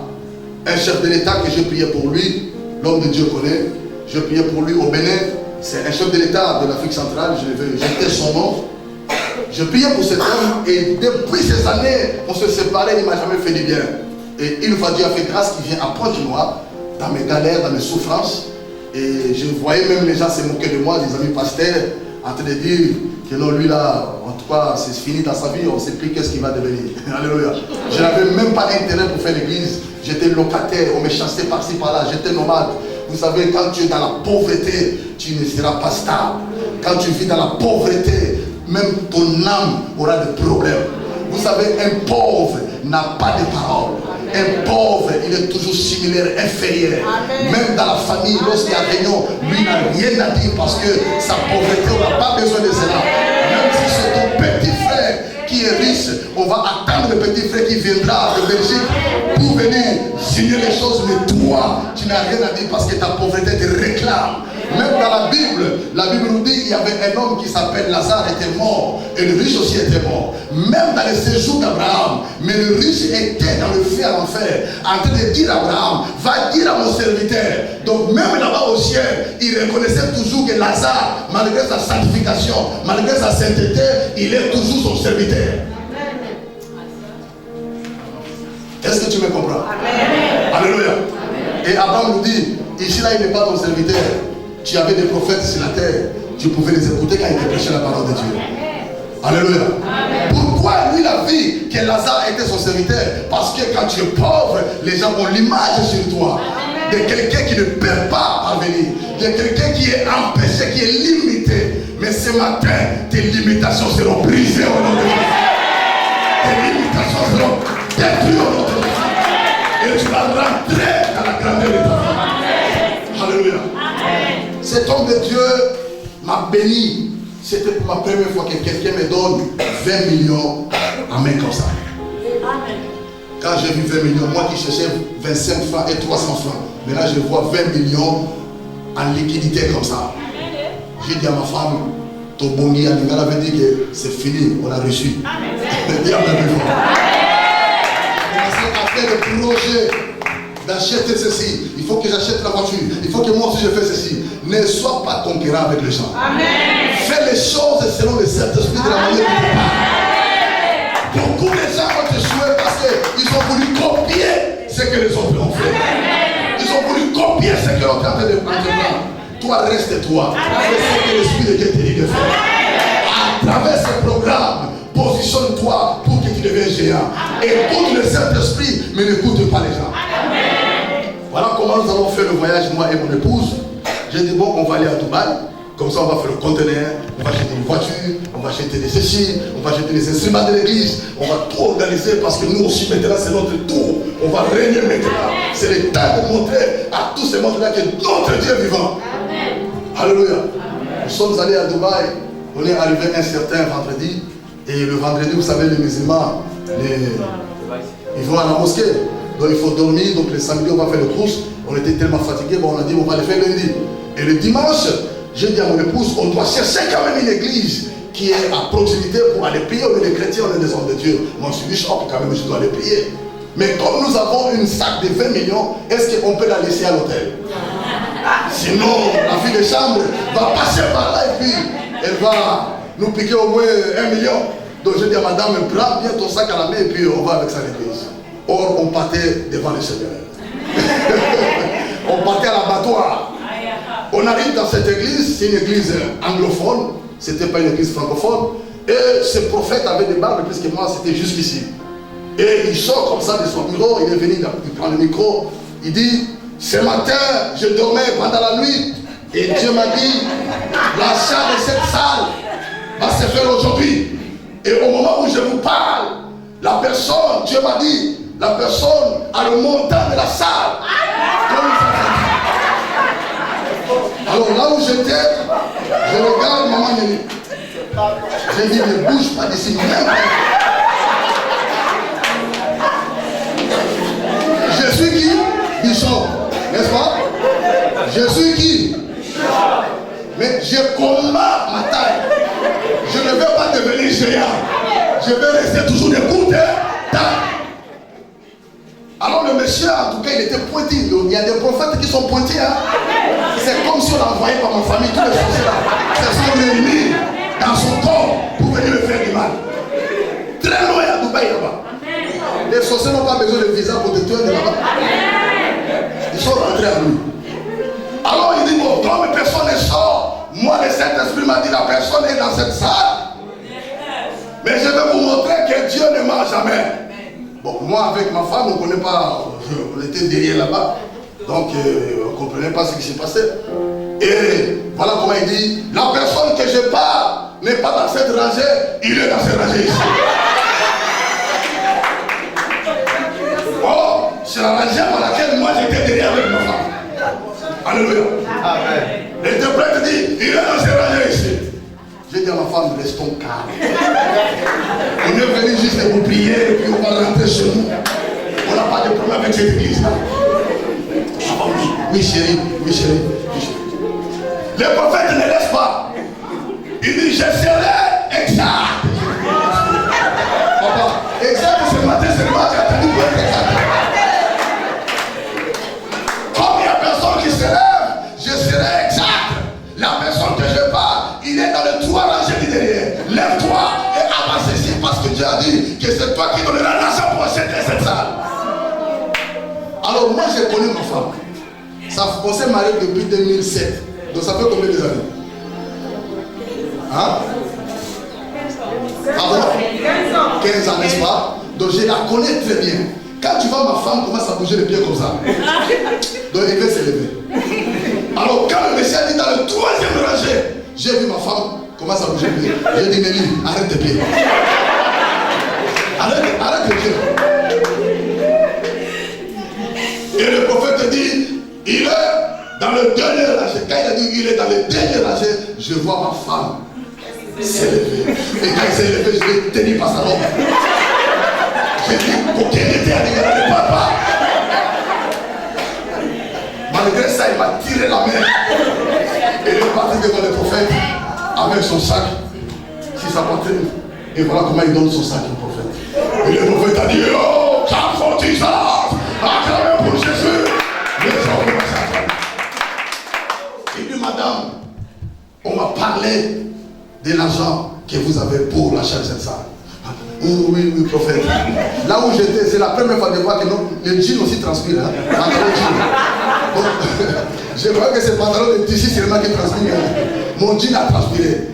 un chef de l'État que j'ai prié pour lui. L'homme de Dieu connaît. Je priais pour lui au Bénin. C'est un chef de l'État de l'Afrique centrale. J'étais son nom. Je priais pour cet homme. Et depuis ces années, on se séparait. Il ne m'a jamais fait du bien. Et une fois Dieu a fait grâce qu'il vient à Pointe-Noire, dans mes galères, dans mes souffrances. Et je voyais même les gens se moquer de moi, des amis pasteurs, en train de dire que non, lui là, en tout cas, c'est fini dans sa vie, on ne sait plus qu'est-ce qu'il va devenir. Alléluia. Je n'avais même pas d'intérêt pour faire l'église. J'étais locataire, on me chassait par-ci par-là, j'étais nomade. Vous savez, quand tu es dans la pauvreté, tu ne seras pas stable. Quand tu vis dans la pauvreté, même ton âme aura des problèmes. Vous savez, un pauvre n'a pas de parole. Un pauvre, il est toujours similaire, inférieur. Amen. Même dans la famille, lorsqu'il y a réunion, lui n'a rien à dire parce que sa pauvreté, on n'a pas besoin de cela. Même si c'est ton petit frère qui est riche, on va attendre le petit frère qui viendra de Belgique pour venir signer les choses. Mais toi, tu n'as rien à dire parce que ta pauvreté te réclame. Même dans la Bible nous dit qu'il y avait un homme qui s'appelle Lazare, était mort, et le riche aussi était mort. Même dans les séjours d'Abraham, mais le riche était dans le feu à l'enfer, en train de dire à Abraham, va dire à mon serviteur. Donc même là-bas au ciel, il reconnaissait toujours que Lazare, malgré sa sanctification, malgré sa sainteté, il est toujours son serviteur. Est-ce que tu me comprends? Amen. Alléluia. Amen. Et Abraham nous dit, ici là il n'est pas ton serviteur. Tu avais des prophètes sur la terre, tu pouvais les écouter quand ils prêchaient la parole de Dieu. Alléluia. Amen. Pourquoi lui a vu que Lazare était son serviteur? Parce que quand tu es pauvre, les gens ont l'image sur toi de quelqu'un qui ne peut pas parvenir, de quelqu'un qui est empêché, qui est limité. Mais ce matin, tes limitations seront brisées au nom de Jésus. Tes limitations seront détruites au nom de Jésus. Et tu vas rentrer dans la grandeur de ta vie. Alléluia. Cet homme de Dieu m'a béni. C'était pour ma première fois que quelqu'un me donne 20 millions en main comme ça. Amen. Quand j'ai vu 20 millions, moi qui cherchais 25 francs et 300 francs, maintenant je vois 20 millions en liquidité comme ça. J'ai dit à ma femme, Tobongi, elle avait dit que c'est fini, on a reçu. Dis Amen. On a fait le projet d'acheter ceci. Il faut que j'achète la voiture. Il faut que moi aussi je fasse ceci. Ne sois pas conquérant avec les gens. Amen. Fais les choses selon le Saint-Esprit de la manière dont tu parles. Beaucoup de gens ont échoué parce qu'ils ont voulu copier ce que les autres ont fait. Ils ont voulu copier ce que l'autre a fait de maintenant. Toi, reste toi. Fais ce que l'Esprit de Dieu te dit de faire. À travers ce programme, positionne-toi pour que tu deviennes géant. Écoute le Saint-Esprit, mais n'écoute pas les gens. Voilà comment nous allons faire le voyage, moi et mon épouse. J'ai dit, bon, on va aller à Dubaï. Comme ça, on va faire le conteneur, on va acheter une voiture, on va acheter des ceci, on va acheter les instruments de l'église. On va tout organiser parce que nous aussi, maintenant, c'est notre tour. On va régner maintenant. C'est le temps de montrer à tous ces mondes-là que notre Dieu est vivant. Alléluia. Nous sommes allés à Dubaï. On est arrivé un certain vendredi. Et le vendredi, vous savez, les musulmans, ils vont à la mosquée. Donc il faut dormir. Donc le samedi, on va faire le course. On était tellement fatigués, bon, on a dit on va le faire lundi. Et le dimanche, j'ai dit à mon épouse, on doit chercher quand même une église qui est à proximité pour aller prier. On est des chrétiens, on est des hommes de Dieu. Moi, je suis bishop, quand même, je dois aller prier. Mais comme nous avons une sac de 20 millions, est-ce qu'on peut la laisser à l'hôtel? Sinon, la fille de chambre va passer par là et puis elle va nous piquer au moins 1 million. Donc je dis à madame, prends bien ton sac à la main et puis on va avec ça à l'église. Or, on partait devant le Seigneur. On partait à l'abattoir. On arrive dans cette église, c'est une église anglophone, c'était pas une église francophone. Et ce prophète avait des barbes, puisque moi c'était jusqu'ici. Et il sort comme ça de son bureau, il est venu, il prend le micro, il dit, ce matin, je dormais pendant la nuit, et Dieu m'a dit, l'achat de cette salle va se faire aujourd'hui. Et au moment où je vous parle, la personne, Dieu m'a dit, la personne a le montant de la salle. Alors là où j'étais, je regarde maman Nelly. J'ai dit, ne bouge pas d'ici, même pas. Je suis qui? Bishop, n'est-ce pas? Je suis qui? Mais je combats ma taille. Je ne vais pas devenir géant. Je vais rester toujours de courte taille. Alors le monsieur, en tout cas, il était pointu. Il y a des prophètes qui sont pointus. Hein? C'est comme si on l'envoyait par ma famille, tous les sorciers là. C'est son ennemi dans son corps pour venir me faire du mal. Très loin à Dubaï là-bas. Les sorciers n'ont pas besoin de visa pour te tuer là-bas. Ils sont rentrés à lui. Alors il dit, bon, comme personne ne sort, moi le Saint-Esprit m'a dit, la personne est dans cette salle. Mais je vais vous montrer que Dieu ne ment jamais. Bon, moi avec ma femme, on ne connaît pas, on était derrière là-bas. Donc on ne comprenait pas ce qui s'est passé. Et voilà comment il dit, la personne que je parle n'est pas dans cette rangée, il est dans cette rangée ici. Oh, c'est la rangée par laquelle moi j'étais derrière avec ma femme. Alléluia. Amen. L'interprète dit, il est dans cette rangée ici. J'ai dit à ma femme, restons calmes. On est venu juste pour prier et puis on va rentrer chez nous. On n'a pas de problème avec cette église-là. Oui chérie, oui chérie, oui chérie. Le prophète ne laisse pas. Il dit, je serai exact. Papa, exact ce matin, c'est moi qui ai attendu pour être exact. Comme il n'y a personne qui se lève, je serai exact. La personne que je parle, il est dans le 3 rangées du derrière. Lève-toi et avance ici parce que Dieu a dit que c'est toi qui donneras l'argent pour acheter cette salle. Alors moi j'ai connu ma femme. On s'est marié depuis 2007. Donc ça fait combien d'années? Hein? Ah bon? 15 ans, n'est-ce pas? Donc je la connais très bien. Quand tu vois ma femme commence à bouger les pieds comme ça, donc elle va se lever. Alors quand le Messie a dit dans le 3e rangée, j'ai vu ma femme commence à bouger les pieds. J'ai dit, Nelly, arrête tes pieds. Arrête tes pieds. Et le prophète dit, il est dans le dernier rangée. Quand il a dit qu'il est dans le dernier rangée, je vois ma femme s'élever. Et quand elle s'est élevée, je l'ai tenue par sa robe. J'ai dit, aucun était à l'égal de papa. Malgré ça, il m'a tiré la main. Et il est parti devant le prophète avec son sac sur sa poitrine. Et voilà comment il donne son sac au prophète. Et le prophète a dit, oh, 40 salades, acclamez pour Jésus. Les gens commencent à acclamer. Il dit, madame, on m'a parlé de l'argent que vous avez pour l'achat de cette salle. Oui, prophète. Là où j'étais, c'est la première fois de voir que le jean aussi transpire. Hein? Bon, je crois que c'est pantalon de tissu seulement qui transpire. Mon jean a transpiré.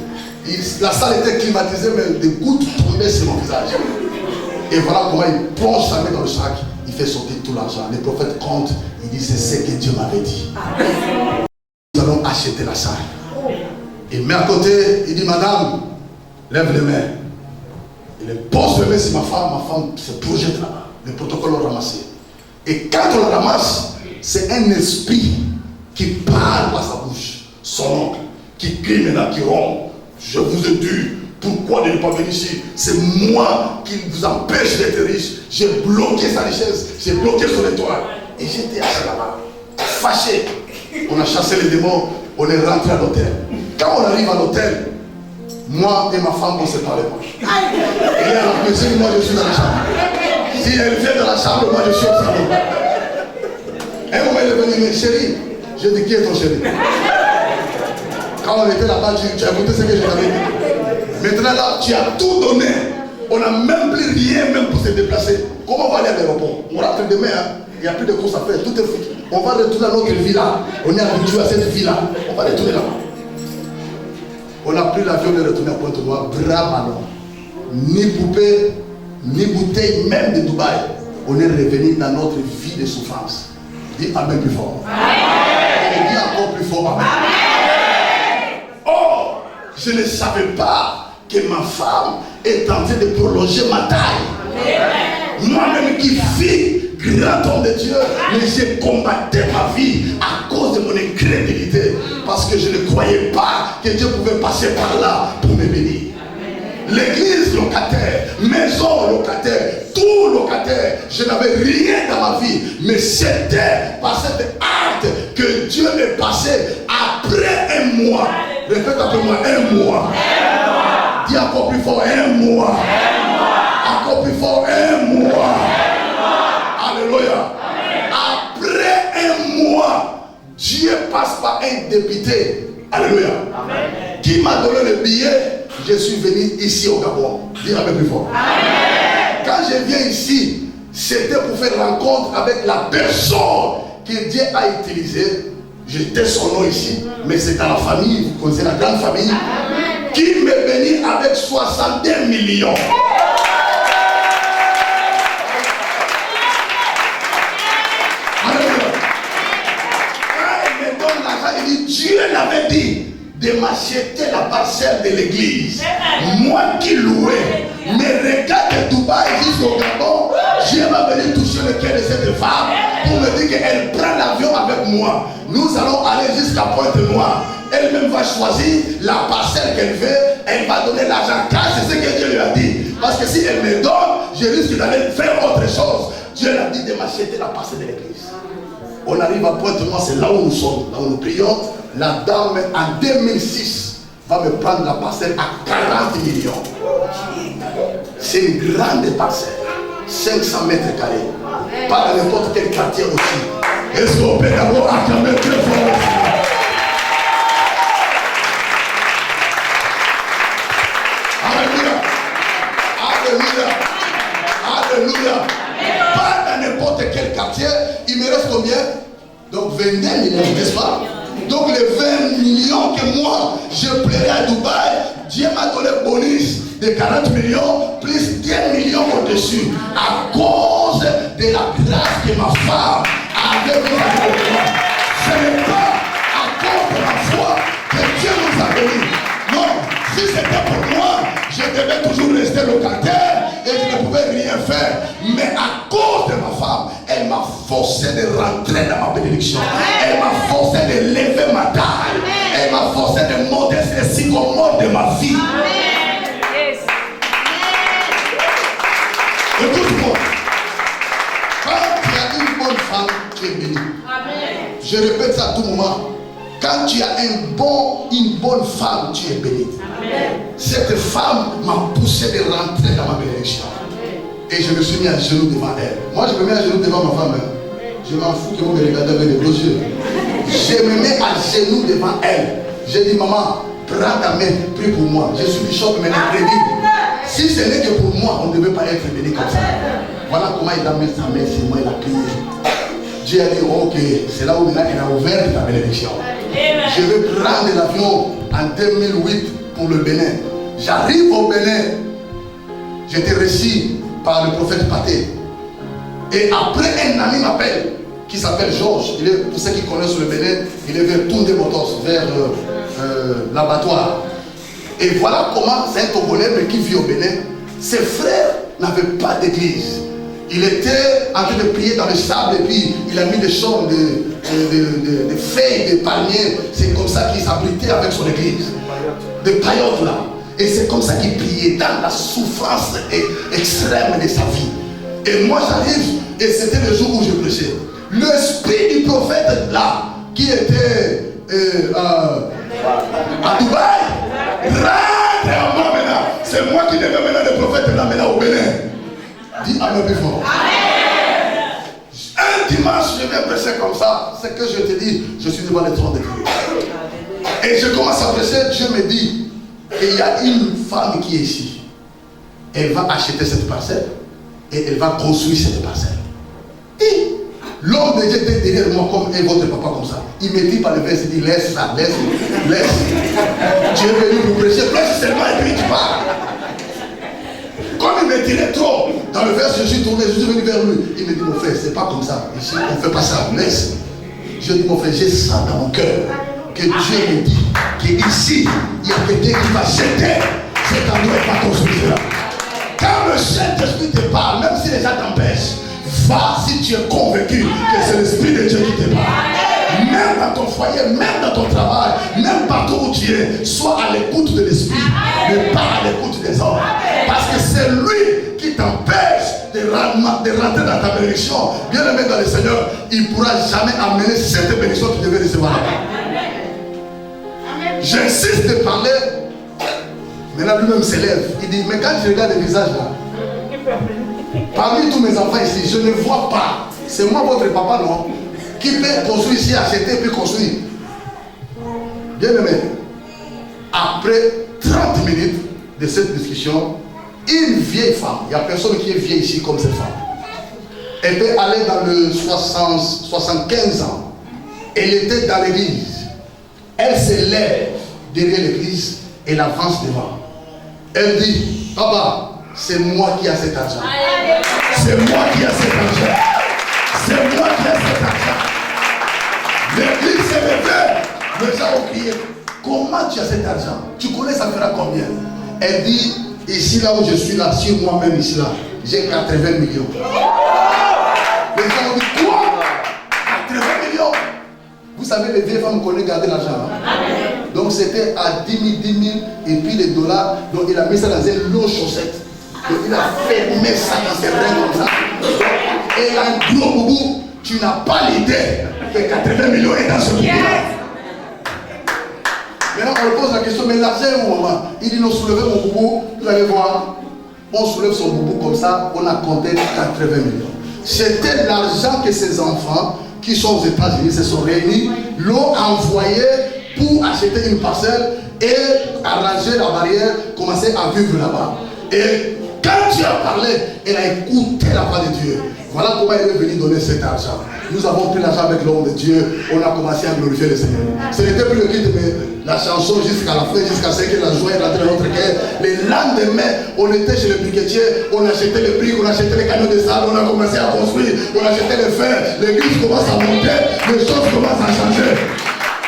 La salle était climatisée, mais des gouttes tombaient sur mon visage. Et voilà comment il plonge sa main dans le sac. Il fait sortir tout l'argent. Le prophète compte. Il dit, c'est ce que Dieu m'avait dit. Nous allons acheter la salle. Il met à côté, il dit, madame, lève les mains. Il pose les mains sur ma femme se projette là-bas. Le protocole l'a ramassé. Et quand on le ramasse, c'est un esprit qui parle par sa bouche, son oncle, qui crie maintenant, qui rompt. Je vous ai dit, pourquoi ne pas venir ici? C'est moi qui vous empêche d'être riche. J'ai bloqué sa richesse, j'ai bloqué son étoile. Et j'étais assis là-bas, fâché. On a chassé les démons, on est rentré à l'hôtel. Quand on arrive à l'hôtel, moi et ma femme, on ne se parlait pas. Elle est à la cuisine, moi je suis dans la chambre. Si elle vient dans la chambre, moi je suis au salon. Un moment, elle est venue, mais chérie, je dis, qui est ton chéri? Quand on était là-bas, tu as écouté ce que je t'avais dit. Maintenant là, tu as tout donné. On n'a même plus rien même pour se déplacer. Comment on va aller à l'aéroport? On rentre demain, hein? Il n'y a plus de courses à faire, tout est foutu. On va retourner à notre villa. On est habitué à cette villa. On va retourner là-bas. On a pris l'avion de retourner à Pointe-Noire, bras ballon. Ni poupée, ni bouteille, même de Dubaï. On est revenu dans notre vie de souffrance. Dis Amen plus fort. Amen. Et dis encore plus fort Amen. Amen. Oh, je ne savais pas que ma femme est en train de prolonger ma taille. Moi-même qui vis grand homme de Dieu, mais j'ai combattu ma vie à cause de mon incrédulité, parce que je ne croyais pas que Dieu pouvait passer par là pour me bénir. L'église locataire, maison locataire, tout locataire, je n'avais rien dans ma vie, mais c'était par cette acte que Dieu m'est passé après un mois. Répète après moi, un mois. Dis encore plus fort, un mois. Encore plus fort, un mois. Alléluia. Après un mois, Dieu passe par un député. Alléluia. Amen. Qui m'a donné le billet? Je suis venu ici au Gabon. Dis un peu plus fort. Amen. Quand je viens ici, c'était pour faire rencontre avec la personne que Dieu a utilisée. J'étais son nom ici, mais c'est dans la famille, vous connaissez la grande famille, Amen. Qui me bénit avec 62 millions. Dieu l'avait dit de m'acheter la parcelle de l'église. Moi qui louais, mais regarde de Dubaï jusqu'au Gabon, Dieu va venir toucher le cœur de cette femme pour me dire qu'elle prend l'avion avec moi. Nous allons aller jusqu'à Pointe-Noire. Elle-même va choisir la parcelle qu'elle veut. Elle va donner l'argent car c'est ce que Dieu lui a dit. Parce que si elle me donne, je risque d'aller faire autre chose. Dieu l'a dit de m'acheter la parcelle de l'église. On arrive à Pointe-Noire, c'est là où nous sommes, là où nous prions. La dame, en 2006, va me prendre la parcelle à 40 millions. C'est une grande parcelle, 500 mètres carrés. Pas dans n'importe quel quartier aussi. Est-ce qu'on peut d'abord acclamer très fort? Alléluia. Alléluia. Alléluia. Pas dans n'importe quel quartier. Il me reste combien? Donc 22 millions, n'est-ce pas? Donc les 20 millions que moi je plairais à Dubaï, Dieu m'a donné bonus de 40 millions plus 10 millions au-dessus à cause de la grâce que ma femme avait mise avec moi. Ce n'est pas à cause de la foi que Dieu nous a bénis. Non, si c'était pour moi, je devais toujours rester locataire et je ne pouvais rien faire. Mais à cause de ma femme, elle m'a forcé de rentrer dans ma bénédiction. Elle m'a forcé de lever ma taille. Elle m'a forcé de monter sur les sycomores de ma vie. Écoute-moi. Quand tu as une bonne femme, tu es béni. Je répète ça à tout moment. Quand tu as une bonne femme, tu es béni. Cette femme m'a poussé de rentrer dans ma bénédiction. Et je me suis mis à genoux devant elle. Moi, je me mets à genoux devant ma femme. Je m'en fous que vous me regardez avec des gros yeux. Je me mets à genoux devant elle. J'ai dit, maman, prends ta main, prie pour moi. Je suis bishop, mais prédit. Si ce n'est que pour moi, on ne devait pas être béni comme ça. Voilà comment il a mis sa main sur moi, il a prié. Dieu a dit, ok, c'est là où il a ouvert la bénédiction. Je vais prendre l'avion en 2008 pour le Bénin. J'arrive au Bénin. J'étais reçu par le prophète Pathé. Et après, un ami m'appelle, qui s'appelle Georges. Pour ceux qui connaissent le Bénin, il est vers Toundé Motors, vers l'abattoir. Et voilà comment c'est un Togolais qui vit au Bénin. Ses frères n'avaient pas d'église. Il était en train de prier dans le sable et puis il a mis des chaumes, des feuilles, des palmiers. C'est comme ça qu'il s'abritait avec son église. Des paillotes là. Et c'est comme ça qu'il priait dans la souffrance extrême de sa vie. Et moi j'arrive et c'était le jour où je prêchais. L'esprit du prophète là, qui était à Dubaï, rentre en moi maintenant. C'est moi qui devais maintenant le prophète là maintenant au Bénin. Dis Amen plus fort. Un dimanche, je viens prêcher comme ça. C'est que je te dis, je suis devant le trône de Dieu. Et je commence à prêcher, Dieu me dit qu'il y a une femme qui est ici. Elle va acheter cette parcelle et elle va construire cette parcelle. Et l'homme de Dieu était derrière moi comme votre papa comme ça. Il me dit par le verset, il dit laisse ça, laisse. Tu es venu pour prêcher, prêche seulement et puis tu pars. Comme il me tirait trop, dans le verset, je suis tourné, je suis venu vers lui. Il me dit, mon frère, c'est pas comme ça. Ici, on ne fait pas ça, laisse. Je dis, mon frère, j'ai ça dans mon cœur. Que Dieu me dit qu'ici, il y a quelqu'un qui va jeter cet endroit et va construire là. Quand le Saint-Esprit te parle, même si les gens t'empêchent, va si tu es convaincu que c'est l'Esprit de Dieu qui te parle. Même dans ton foyer, même dans ton travail, même partout où tu es, sois à l'écoute de l'Esprit, mais pas à l'écoute des hommes. Parce que c'est lui qui t'empêche de rentrer dans ta bénédiction. Bien aimé dans le Seigneur, il ne pourra jamais amener cette bénédiction que tu devais recevoir là-bas. J'insiste de parler. Maintenant lui-même s'élève. Il dit, mais quand je regarde le visage là, parmi tous mes enfants ici, je ne vois pas. C'est moi votre papa, non? Qui peut construire ici, acheter, puis construire. Bien aimé. Après 30 minutes de cette discussion, une vieille femme, il n'y a personne qui est vieille ici comme cette femme. Elle était allée dans le 75 ans. Elle était dans l'église. Elle se lève derrière l'église et avance devant. Elle dit, papa, c'est moi qui ai cet argent. C'est moi qui ai cet argent. C'est moi qui ai cet argent. L'église s'est levée. Les gens ont crié, comment tu as cet argent? Tu connais ça fera combien? Elle dit, ici là où je suis là, sur moi-même ici là, j'ai 80 millions. Les gens ont dit, quoi? 80 millions? Vous savez, les vieilles femmes connaissent garder l'argent. Hein? Donc c'était à 10 000, et puis les dollars. Donc il a mis ça dans une longue chaussette. Donc il a fermé ça dans ses reins comme ça. Et un gros boubou, tu n'as pas l'idée que 80 millions est dans ce boubou-là. Maintenant on lui pose la question, mais l'argent est où, maman? Il dit, nous soulevons mon boubou, vous allez voir. On soulève son boubou comme ça, on a compté 80 millions. C'était l'argent que ses enfants qui sont aux États-Unis se sont réunis, l'ont envoyé pour acheter une parcelle et arranger la barrière, commencer à vivre là-bas. Et quand Dieu a parlé, elle a écouté la voix de Dieu. Voilà comment elle est venue donner cet argent. Nous avons pris l'argent avec l'homme de Dieu, on a commencé à glorifier le Seigneur. Ce n'était plus le culte, mais la chanson jusqu'à la fin, jusqu'à ce que la joie est rentrée dans notre cœur. Le lendemain, on était chez le briquetier, on achetait les briques, on achetait les canaux de sable, on a commencé à construire, on achetait les fers, l'église commence à monter, les choses commencent à changer.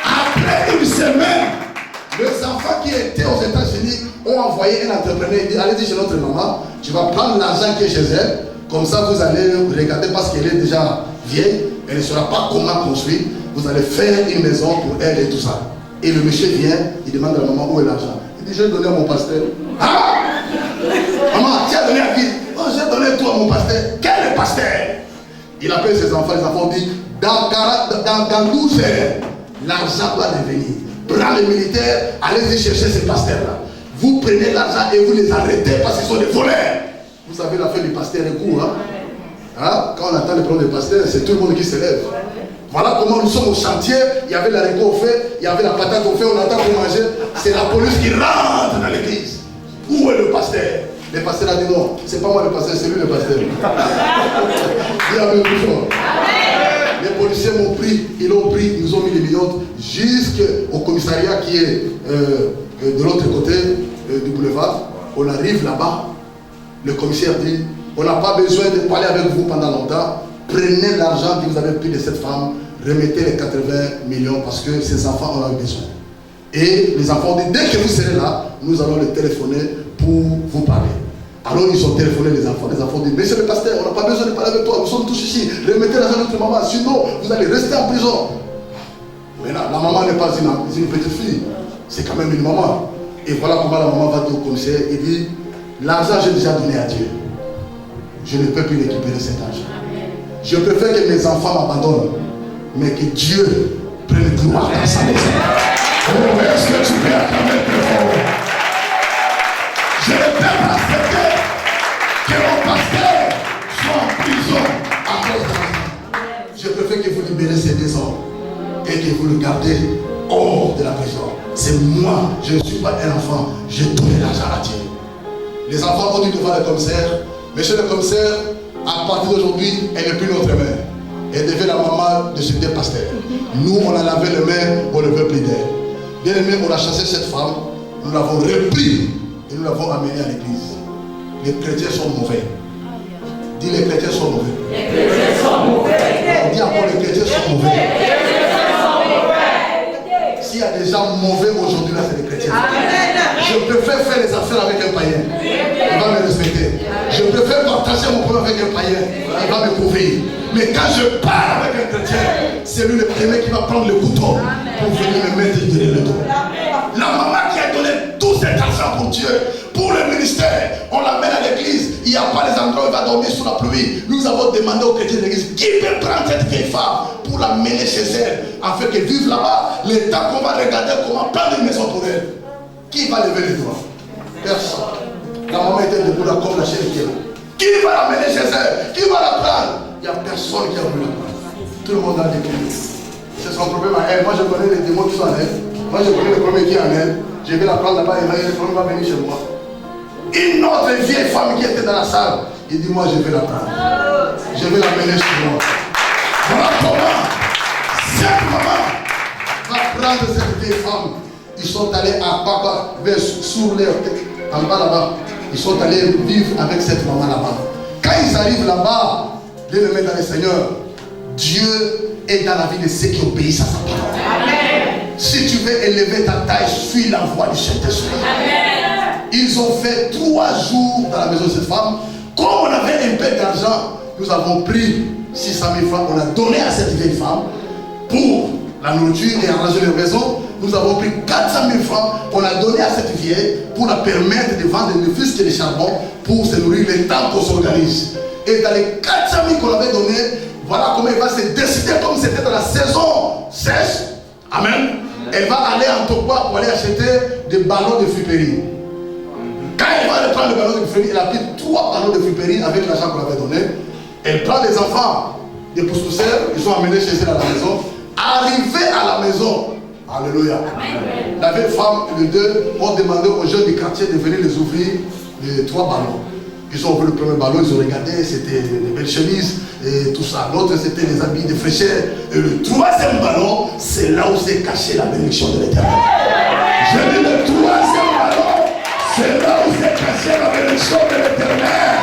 Après une semaine, les enfants qui étaient aux États-Unis ont envoyé un entrepreneur, il dit, allez dire chez notre maman, tu vas prendre l'argent qui est chez elle, comme ça vous allez regarder parce qu'elle est déjà vieille, elle ne saura pas comment construire, vous allez faire une maison pour elle et tout ça. Et le monsieur vient, il demande à la maman où est l'argent. Il dit, j'ai donné à mon pasteur. Ah! Maman, tu as donné à qui? Oh, j'ai donné tout à mon pasteur. Quel est le pasteur? Il appelle ses enfants, les enfants disent, dans 12 heures, l'argent doit revenir. Prends les militaires, allez-y chercher ces pasteurs-là. Vous prenez l'argent et vous les arrêtez parce qu'ils sont des voleurs. Vous savez l'affaire du pasteur est court, hein? Hein? Quand on attend le plan des pasteurs, c'est tout le monde qui se lève. Voilà comment nous sommes au chantier. Il y avait la récolte au fait, il y avait la patate au fait, on attend pour manger. C'est la police qui rentre dans l'église. Où est le pasteur? Le pasteur a dit non, c'est pas moi le pasteur, c'est lui le pasteur. Il y avait toujours. Les policiers m'ont pris, ils l'ont pris, ils nous ont mis les millions jusqu'au commissariat qui est de l'autre côté du boulevard. On arrive là-bas, le commissaire dit, on n'a pas besoin de parler avec vous pendant longtemps. Prenez l'argent que vous avez pris de cette femme, remettez les 80 millions parce que ces enfants en ont besoin. Et les enfants ont dit, dès que vous serez là, nous allons les téléphoner pour vous parler. Alors ils ont téléphoné les enfants ont dit, monsieur le pasteur, on n'a pas besoin de parler avec toi, nous sommes tous ici, remettez l'argent à notre maman, sinon vous allez rester en prison. Mais là, la maman n'est pas une petite fille, c'est quand même une maman. Et voilà comment la maman va dire au commissaire, il dit, l'argent j'ai déjà donné à Dieu. Je ne peux plus récupérer cet argent. Je préfère que mes enfants m'abandonnent, mais que Dieu prenne gloire dans sa maison. Oh, est-ce que tu peux acclamer plus fort? Je ne peux pas accepter que mon pasteur soit en prison à cause d'argent. Je préfère que vous libérez ces deux hommes et que vous le gardez hors de la prison. C'est moi, je ne suis pas un enfant, j'ai donné l'argent à Dieu. Les enfants ont dit devant le commissaire, monsieur le commissaire, à partir d'aujourd'hui, elle n'est plus notre mère. Elle devait la maman de ce deux pasteurs. Nous, on a lavé les mains, on ne veut plus d'elle. Bien aimé, on a chassé cette femme, nous l'avons repris et nous l'avons amenée à l'église. Les chrétiens sont mauvais. Dis, les chrétiens sont mauvais. Les chrétiens sont mauvais. Dis encore, les chrétiens sont mauvais. S'il y a des gens mauvais aujourd'hui, là, c'est les chrétiens. Je préfère faire les affaires avec un païen. Il va me respecter. Je préfère partager mon problème avec un païen. Il va me couvrir. Mais quand je parle avec un chrétien, c'est lui le premier qui va prendre le couteau pour venir me mettre derrière le dos. La maman qui a donné tout cet argent pour Dieu, pour le ministère, on l'amène à l'église. Il n'y a pas les endroits où il va dormir sous la pluie. Nous avons demandé aux chrétiens de l'église qui peut prendre cette vieille femme pour l'amener chez elle, afin qu'elle vive là-bas. Le temps qu'on va regarder comment prendre une maison pour elle. Qui va lever les doigts? Personne. La maman était debout là comme la chaîne qui est là. Qui va l'amener chez elle? Qui va la prendre? Il n'y a personne qui a voulu la prendre. Tout le monde a décliné. C'est son problème à elle. Moi je connais les démons qui sont en elle. Moi je connais le premier qui est en elle. Je vais la prendre là-bas et le problème va venir chez moi. Une autre vieille femme qui était dans la salle, il dit moi je vais la prendre. Je vais l'amener chez moi. Voilà comment cette maman va prendre cette vieille femme. Ils sont allés à Baba, vers sur leur tête, en bas là-bas. Ils sont allés vivre avec cette maman là-bas. Quand ils arrivent là-bas, bien aimé dans le Seigneur, Dieu est dans la vie de ceux qui obéissent à sa parole. Amen. Si tu veux élever ta taille, suis la voie du Saint-Esprit. Ils ont fait 3 jours dans la maison de cette femme. Comme on avait un peu d'argent, nous avons pris 600 000 francs, on a donné à cette vieille femme pour la nourriture et arranger leur maison. Nous avons pris 400 000 francs, on a donné à cette vieille pour la permettre de vendre ne fût-ce que les charbons pour se nourrir le temps qu'on s'organise. Et dans les 400 000 qu'on avait donné, voilà comment elle va se décider, comme c'était dans la saison sèche. Amen. Elle va aller en Tokwa pour aller acheter des ballons de friperie. Quand elle va prendre le ballon de friperie, elle a pris 3 ballons de friperie avec l'argent qu'on avait donné. Elle prend les enfants des pousseurs, ils sont amenés chez elle à la maison. Arrivés à la maison, alléluia. La vieille femme et les deux ont demandé aux jeunes du quartier de venir les ouvrir les 3 ballons. Ils ont ouvert le premier ballon, ils ont regardé, c'était des belles chemises et tout ça. L'autre, c'était les habits de fraîcheur. Et le 3e ballon, c'est là où s'est cachée la bénédiction de l'Éternel. Je dis le 3e ballon, c'est là où s'est cachée la bénédiction de l'Éternel.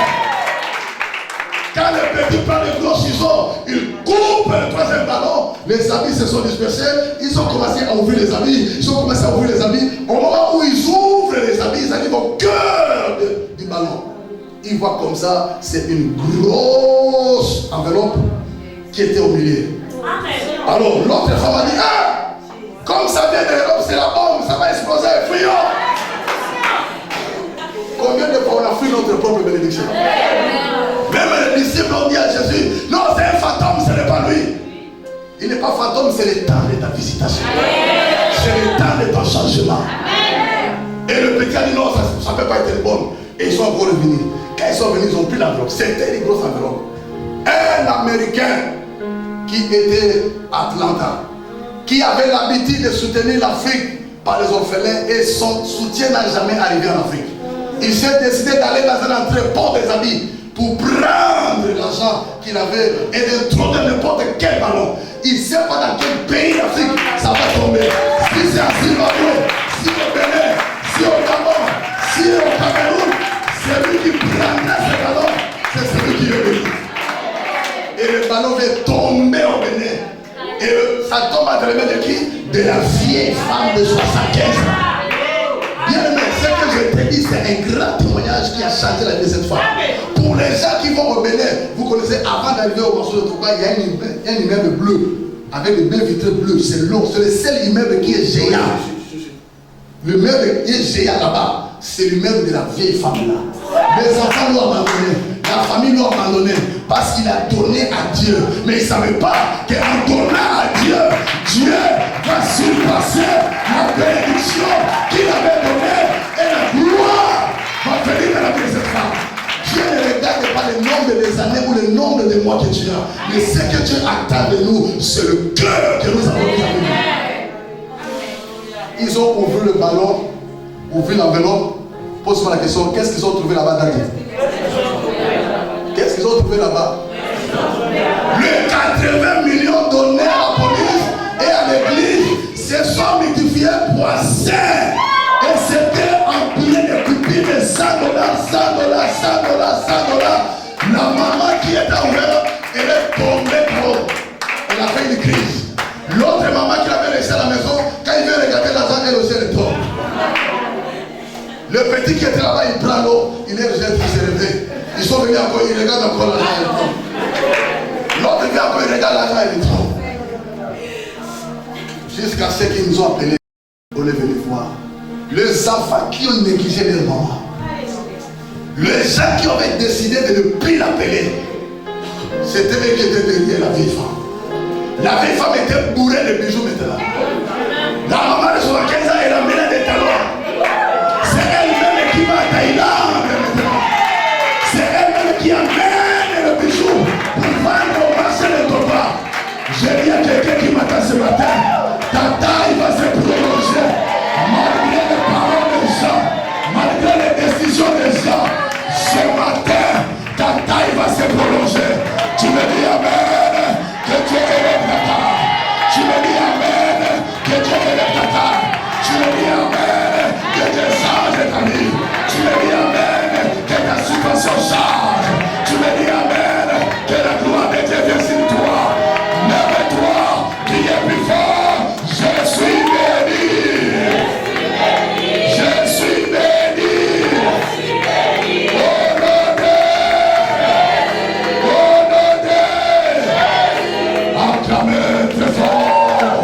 Quand le petit prend le gros ciseau, il coupe le 3e ballon, les habits se sont dispersés, ils ont commencé à ouvrir les habits, Au moment où ils ouvrent les habits, ils arrivent au cœur du ballon. Ils voient comme ça, c'est une grosse enveloppe qui était au milieu. Alors l'autre femme a dit, ah, Comme ça vient de l'Europe, c'est la bombe, ça va exploser. Fuyons. Combien de fois on a fui notre propre bénédiction? Même les disciples ont dit à Jésus, non, c'est un fantôme, ce n'est pas lui. Il n'est pas fantôme, c'est le temps de ta visitation. C'est le temps de ton changement. Et le petit a dit non, ça ne peut pas être bon. Et ils sont encore revenus. Quand ils sont venus, ils ont pris l'enveloppe. C'était une grosse enveloppe. Un Américain qui était à Atlanta, qui avait l'habitude de soutenir l'Afrique par les orphelins, et son soutien n'a jamais arrivé en Afrique. Il s'est décidé d'aller dans un entrepôt des habits pour prendre l'argent qu'il avait et d'introduire n'importe quel ballon. Il ne sait pas dans quel pays d'Afrique ça va tomber. Si c'est à Zimbabwe, si au Bénin, si au Gabon, si au Cameroun, celui qui prendra ce ballon, c'est celui qui est venu. Et le ballon va tomber au Bénin. Et ça tombe entre les mains de qui? De la vieille femme de 75 ans. Bien aimé, ce que je te dis, c'est un grand témoignage qui a changé la vie de cette femme. Pour les gens qui vont au Bénin, vous connaissez, avant d'arriver au morceau de Touba, il y a un immeuble bleu, avec des baies vitrées bleues. C'est long, c'est le seul immeuble qui est géant. Le meuble qui est géant là-bas, c'est l'immeuble de la vieille femme là. Les enfants l'ont abandonné, la famille l'ont abandonné, parce qu'il a donné à Dieu. Mais il ne savait pas qu'en donnant à Dieu, Dieu va surpasser la bénédiction qu'il avait donnée, et la gloire va venir dans la vie de cette femme. Dieu ne regarde pas le nombre des années ou le nombre de mois que tu as, mais ce que Dieu attend de nous, c'est le cœur que nous avons mis à nous. Ils ont ouvert le ballon, ouvert l'enveloppe. Pose-moi la question, qu'est-ce qu'ils ont trouvé là-bas, David? Qu'est-ce qu'ils ont trouvé là-bas? Le 80 millions donnés à la police et à l'église se sont multipliés par 5. Et c'était en billets de coupures de 100 $, 100 $, 100 $, 100 $. La maman qui était ouverte, elle est tombée KO. Elle a fait une crise. L'autre maman qui l'avait laissée à la maison, quand il veut regarder l'argent, elle aussi elle tombe. Le petit qui était là-bas, il prend l'eau, il est rejeté, il s'est levé. Ils sont venus encore, ils regardent encore l'argent, il tombe. L'autre vient encore, il regarde l'argent, il tombe. Jusqu'à ce qu'ils nous ont appelés, on est venu voir. Les enfants qui ont négligé leur maman. Les gens qui avaient décidé de ne plus l'appeler. C'était eux qui étaient derrière la vieille femme. La vieille femme était bourrée de bijoux maintenant. La maman de 75 ans, elle a mené des talons. C'est elle-même qui va à Thaïlande maintenant. C'est elle-même qui amène le bijou pour vendre au marché de Toba. J'ai dit à quelqu'un qui m'attend ce matin, ta taille va se prolonger malgré les paroles des gens, malgré les décisions des gens. Ce matin, ta taille va se prolonger. Tu me dis amen, que Dieu élève ta taille. Tu me dis amen, que Dieu élève ta taille. Tu me dis amen, que Dieu change ta vie. Tu me dis amen, que ta situation change. Tu me dis amen, que la gloire de Dieu vienne sur toi. Lève-toi, qui est plus fort. Je suis béni. Je suis béni. Acclamez très fort.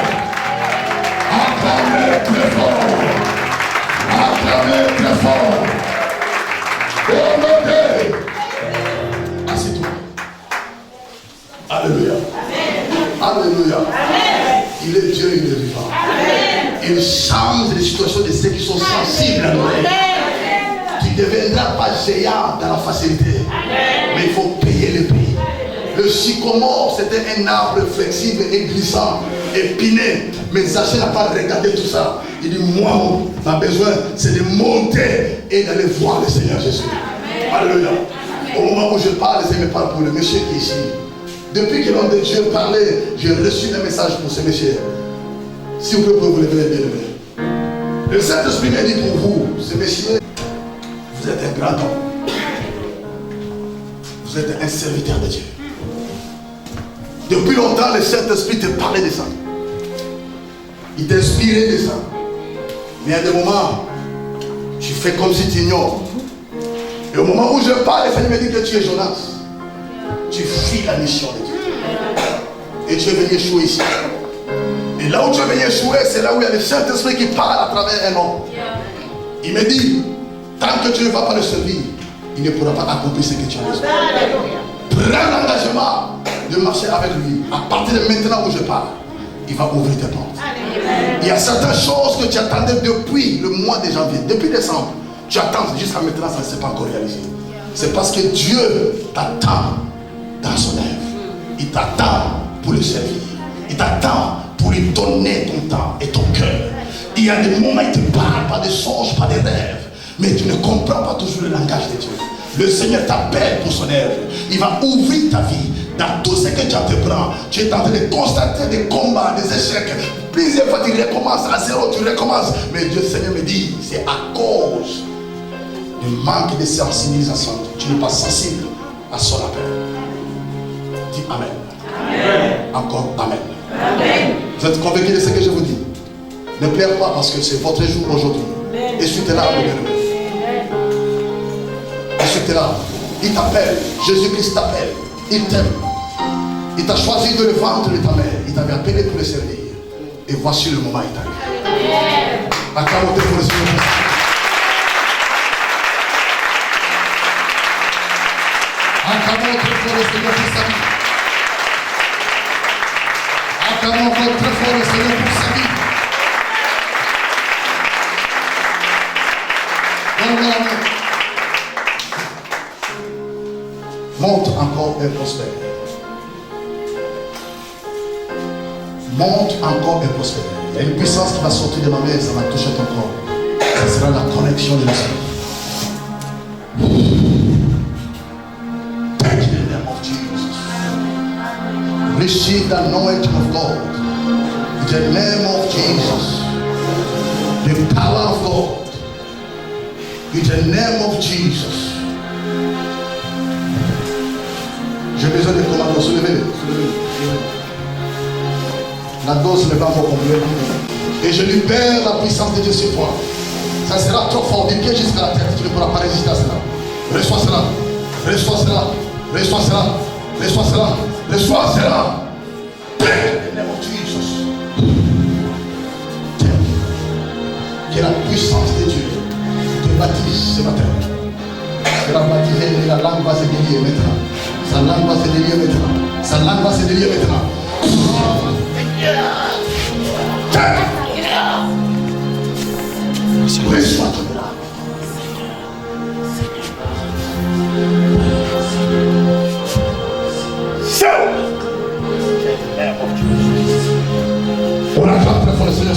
Acclamez très fort. Acclamez très fort. Honoré. Assieds-toi. Alléluia. Alléluia. Il est Dieu, il est vivant. Il change les situations de ceux qui sont sensibles à l'oreille. Tu ne deviendras pas géant dans la facilité. Mais il faut payer le prix. Le sycomore, c'était un arbre flexible et glissant, épineux. Mais Zachée n'a pas regardé tout ça. Il dit, moi, ma besoin, c'est de monter et d'aller voir le Seigneur Jésus. Alléluia. Au moment où je parle, je me parle pour le monsieur qui est ici. Depuis que l'homme de Dieu parlait, j'ai reçu un message pour ce monsieur. Si vous pouvez vous lever les bien aimés. Le Saint-Esprit m'a dit pour vous, ce monsieur, vous êtes un grand homme. Vous êtes un serviteur de Dieu. Depuis longtemps, le Saint-Esprit te parlait de ça. Il t'inspirait de ça. Mais à des moments, tu fais comme si tu ignores. Et au moment où je parle, le Seigneur me dit que tu es Jonas. Tu fuis la mission de Dieu. Et tu es venu échouer ici. Et Et là où tu es venu échouer, c'est là où il y a le Saint-Esprit qui parle à travers un homme. Il me dit, tant que tu ne vas pas le servir, il ne pourra pas accomplir ce que tu as besoin. Prends l'engagement de marcher avec lui. À partir de maintenant où je parle, il va ouvrir tes portes. Il y a certaines choses que tu attendais depuis le mois de janvier, depuis décembre. Tu attends jusqu'à maintenant, ça ne s'est pas encore réalisé. C'est parce que Dieu t'attend dans son œuvre. Il t'attend pour le servir. Il t'attend pour lui donner ton temps et ton cœur. Il y a des moments où il te parle, pas de songes, pas de rêves. Mais tu ne comprends pas toujours le langage de Dieu. Le Seigneur t'appelle pour son œuvre. Il va ouvrir ta vie. Dans tout ce que tu entreprends, tu es en train de constater des combats, des échecs. Plusieurs fois tu recommences à zéro, tu recommences. Mais Dieu, Seigneur, me dit, c'est à cause du manque de sensibilisation. Tu n'es pas sensible à son appel. Dis Amen. Amen. Encore Amen. Amen. Vous êtes convaincus de ce que je vous dis? Ne pleurez pas parce que c'est votre jour aujourd'hui. Et suis là, mon bien-aimé. Et suis là. Il t'appelle. Jésus-Christ t'appelle. Il t'aime. Il t'a choisi de le ventre de ta mère. Il t'avait appelé pour le servir. Et voici le moment il t'arrive. Acclamez pour le Seigneur. Acclamons très fort le Seigneur pour sa vie. Acclamons très fort le Seigneur pour sa vie. Monte encore et prospère. Monte encore et prospère. Il y a une puissance qui va sortir de ma main, ça va toucher ton corps. Ça sera la connexion de l'esprit. Thank you in the name of Jesus. Receive the anointing of God. In the name of Jesus. The power of God. In the name of Jesus. J'ai besoin de commandos. Soulevez-les. La dose n'est pas encore complète. Et je libère la puissance de Dieu sur toi. Ça sera trop fort, du pied jusqu'à la tête. Tu ne pourras pas résister à cela. Reçois cela. Reçois cela. Reçois cela. Reçois cela. Reçois cela. In the name of Jesus. Que la puissance de Dieu te baptise ce matin. Tu seras baptisé et la langue va se délier maintenant. Sa langue va se délier maintenant. Sa langue va se délier maintenant. Reçois ton miracle. On acclame très fort le Seigneur.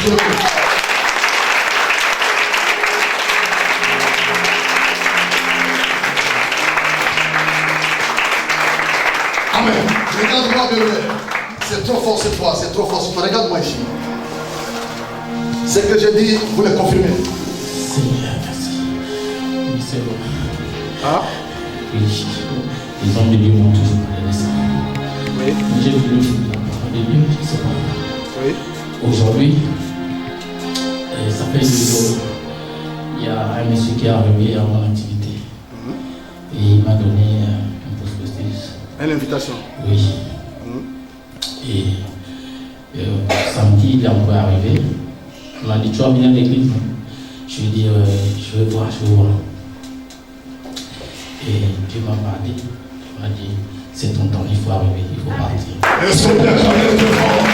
Amen. Regarde-moi bien. C'est trop fort cette fois, c'est trop fort cette fois. Regarde-moi ici. Ce que j'ai dit, vous le confirmez. Seigneur, merci. Oui, c'est bon. Ah? Oui, les hommes de Dieu m'ont toujours parlé de ça. Oui. J'ai voulu la parole de Dieu, je ne sais pas. Oui. Aujourd'hui, ça fait 2 jours, il y a un monsieur qui est arrivé à mon activité. Et il m'a donné un post-prestige. Une invitation. Oui. Et samedi, il est encore arrivé. Il m'a dit, tu vas venir à l'église? Je lui ai dit, je vais voir. Et Dieu m'a parlé. Il m'a dit, c'est ton temps, il faut arriver, il faut partir. Est-ce qu'on peut acclamer très fort?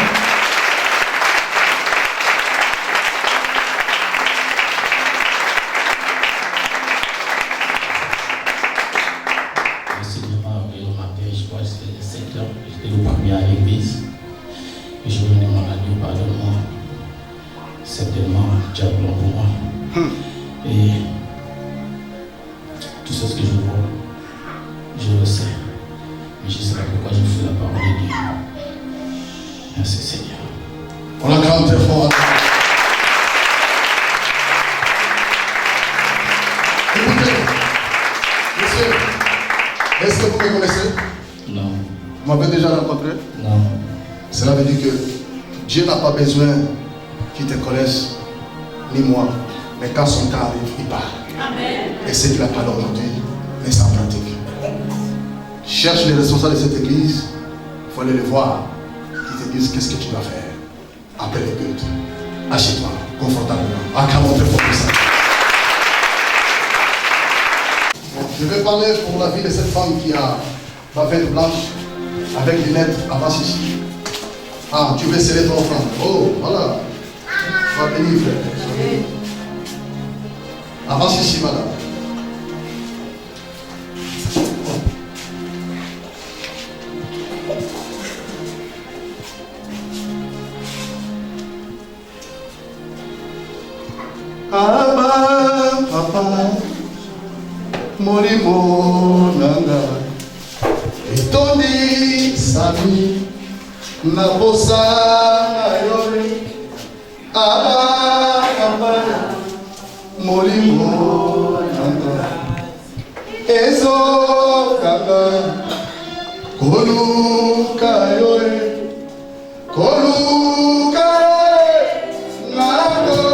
Le Seigneur m'a envoyé au matin, je crois que c'était 7 heures. J'étais le premier à l'église. Et je lui ai demandé à Dieu, pardonne-moi. Certainement, tu as bon pour moi. Et tout ce que je vois, je le sais. Mais je ne sais pas pourquoi je fais la parole de Dieu. Merci Seigneur. On acclame très fort. Écoutez, monsieur, est-ce que vous me connaissez? Non. Vous m'avez déjà rencontré? Non. Cela veut dire que Dieu n'a pas besoin qu'ils te connaissent, ni moi. Mais quand son temps arrive, il parle. Amen. Et c'est qu'il a parlé aujourd'hui, mais c'est en pratique. Cherche les responsables de cette église, il faut aller les voir. Ils te disent qu'est-ce que tu dois faire. après le culte. Assieds-toi confortablement. Acclamons très fort pour ça. Je vais parler pour la vie de cette femme qui a la veste blanche avec des lettres avance ici. Ah, tu veux sceller ton offrande. Oh, voilà. Sois béni, frère. Avance ici, madame. Abba, papa, molimo nanga, etondi sami, na bosa na yori. Abba, papa, molimo nanga, ezo kanga, kolu kayore, kolu kayore, nando.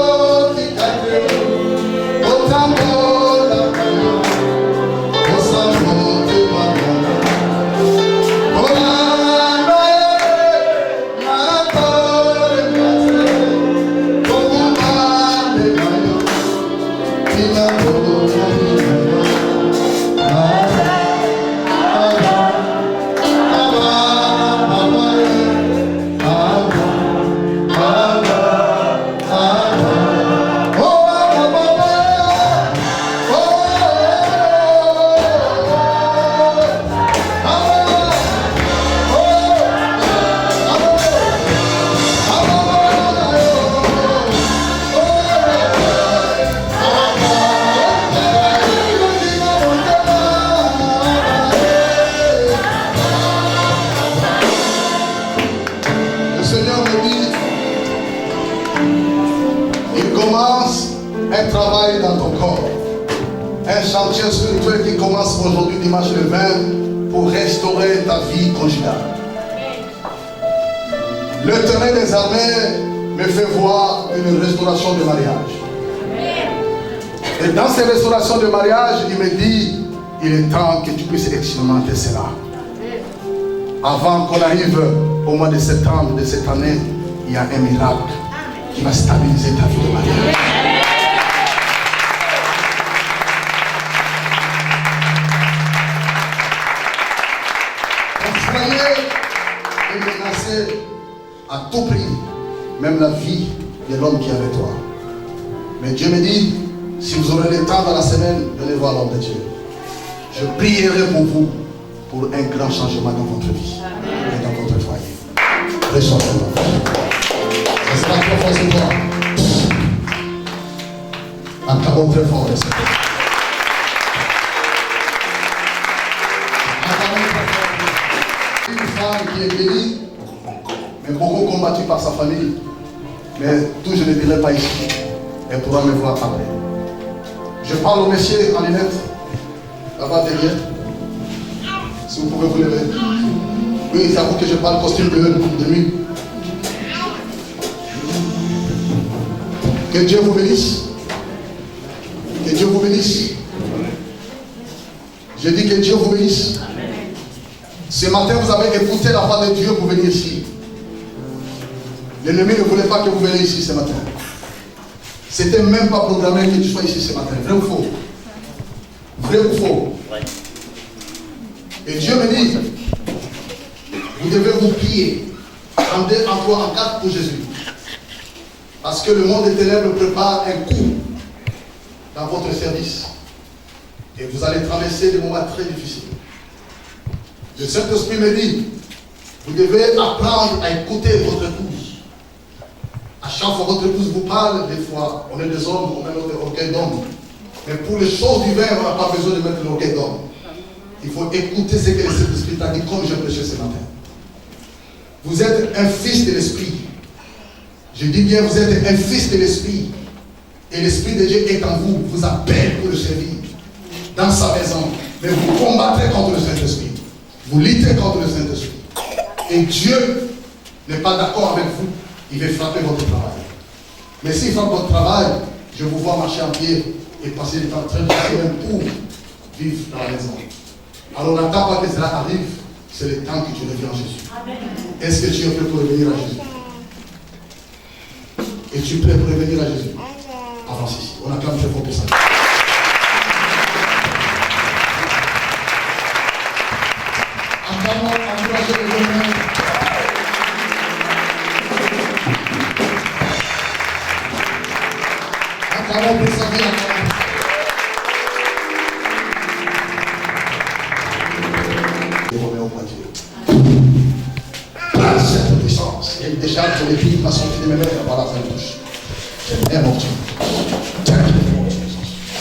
Un travail dans ton corps, un chantier spirituel qui commence aujourd'hui dimanche le 20 pour restaurer ta vie conjugale. L'Éternel des armées me fait voir une restauration de mariage. Et dans ces restaurations de mariage, il me dit, il est temps que tu puisses expérimenter cela. Avant qu'on arrive au mois de septembre de cette année, il y a un miracle qui va stabiliser ta vie de mariage. Menacé à tout prix, même la vie de l'homme qui est avec toi. Mais Dieu me dit, si vous aurez le temps dans la semaine, venez voir l'homme de Dieu. Je prierai pour vous, pour un grand changement dans votre vie et dans votre foyer. Réchauffez-moi. Ce sera très fort ce soir. Acclamons très fort le Seigneur. Une femme qui est bénie, mais beaucoup combattue par sa famille. Mais tout je ne dirai pas ici. Elle pourra me voir après. Je parle au monsieur en lunettes, là-bas derrière. Si vous pouvez vous lever. Oui, c'est à vous que je parle, costume de nuit. Que Dieu vous bénisse. Que Dieu vous bénisse. Je dis que Dieu vous bénisse. Ce matin, vous avez écouté la voix de Dieu pour venir ici. L'ennemi ne voulait pas que vous veniez ici ce matin. C'était même pas programmé que tu sois ici ce matin. Vrai ou faux? Vrai ou faux? Et Dieu me dit, vous devez vous plier en 2, en 3, en 4 pour Jésus. Parce que le monde des ténèbres prépare un coup dans votre service. Et vous allez traverser des moments très difficiles. Le Saint-Esprit me dit, vous devez apprendre à écouter votre épouse. À chaque fois que votre épouse vous parle, des fois, on est des hommes, on met notre orgueil d'homme. Mais pour les choses divines, on n'a pas besoin de mettre l'orgueil d'homme. Il faut écouter ce que le Saint-Esprit t'a dit, comme j'ai prêché ce matin. Vous êtes un fils de l'Esprit. Je dis bien, vous êtes un fils de l'Esprit. Et l'Esprit de Dieu est en vous, vous appelle pour le servir dans sa maison. Mais vous combattrez contre le Saint-Esprit. Vous luttez contre le Saint-Esprit. Et Dieu n'est pas d'accord avec vous. Il veut frapper votre travail. Mais s'il frappe votre travail, je vous vois marcher en pied et passer du temps très difficile pour vivre dans la maison. Alors n'attends pas que cela arrive. C'est le temps que tu reviens à Jésus. Est-ce que tu es prêt pour revenir à Jésus? Et tu es prêt pour revenir à Jésus. Avance ici. On acclame très fort pour ça. Acclamons, encouragez les jeunes. Acclamons pour sa vie. Et remets au point Dieu. Par cette puissance, il y a une décharge sur les filles, ma sortie de mes mains, par la fin de touche. C'est immortel.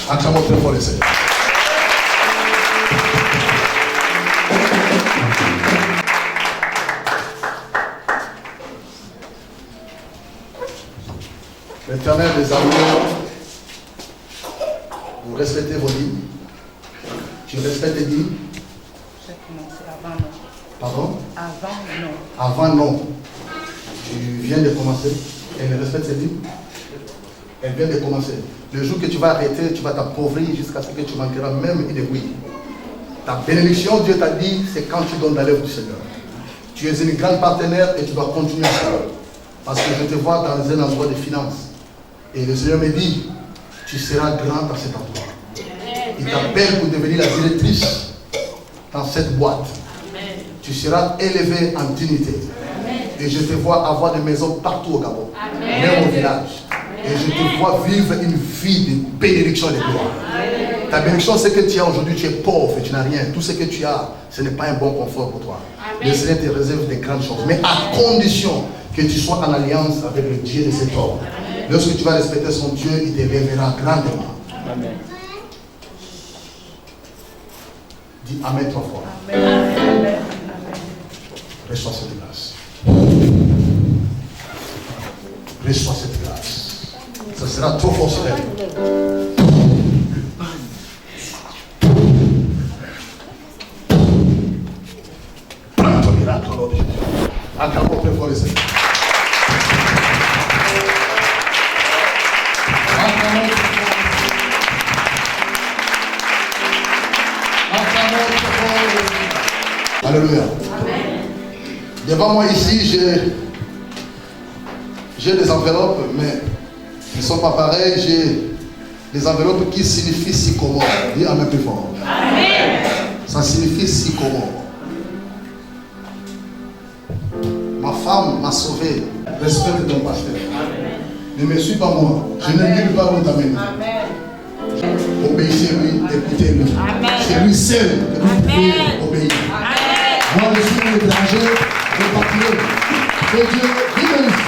Acclamons très fort les Seigneurs. L'Éternel des armées, vous respectez vos dîmes. Tu respectes les dîmes? J'ai commencé avant non. Pardon? Avant non. Avant non. Tu viens de commencer. Elle respecte ses dîmes? Elle vient de commencer. Le jour que tu vas arrêter, tu vas t'appauvrir jusqu'à ce que tu manqueras même une aiguille. Ta bénédiction, Dieu t'a dit, c'est quand tu donnes dans l'œuvre du Seigneur. Tu es une grande partenaire et tu dois continuer à faire. Parce que je te vois dans un endroit de finances. Et le Seigneur me dit, tu seras grand dans cet endroit. Il t'appelle pour devenir la directrice dans cette boîte. Tu seras élevé en dignité. Et je te vois avoir des maisons partout au Gabon, même au village. Et je te vois vivre une vie de bénédiction et de gloire. Ta bénédiction, c'est que tu as aujourd'hui, tu es pauvre et tu n'as rien. Tout ce que tu as, ce n'est pas un bon confort pour toi. Le Seigneur te réserve des grandes choses. Mais à condition que tu sois en alliance avec le Dieu de cet homme. Lorsque tu vas respecter son Dieu, il te lèvera grandement. Amen. Dis Amen trois fois. Amen. Reçois cette grâce. Reçois cette grâce. Ça sera trop fort sur elle. Prends ton miracle au nom de Jésus. Acclamons très fort les Seigneurs. Acclamons très fort. Acclamons très fort. Alléluia. Devant moi ici, j'ai des enveloppes, mais elles ne sont pas pareilles. J'ai des enveloppes qui signifient sycomore. Dis Amen plus fort. Amen. Ça signifie sycomore. Ma femme m'a sauvé. Respecte ton pasteur. Amen. Ne me suis pas moi. Je ne nulle part où t'amener. Obéissez-lui, écoutez-lui. C'est lui seul que vous pouvez obéir. Amen. Moi, je suis un étranger, je papier. Que Dieu bénisse.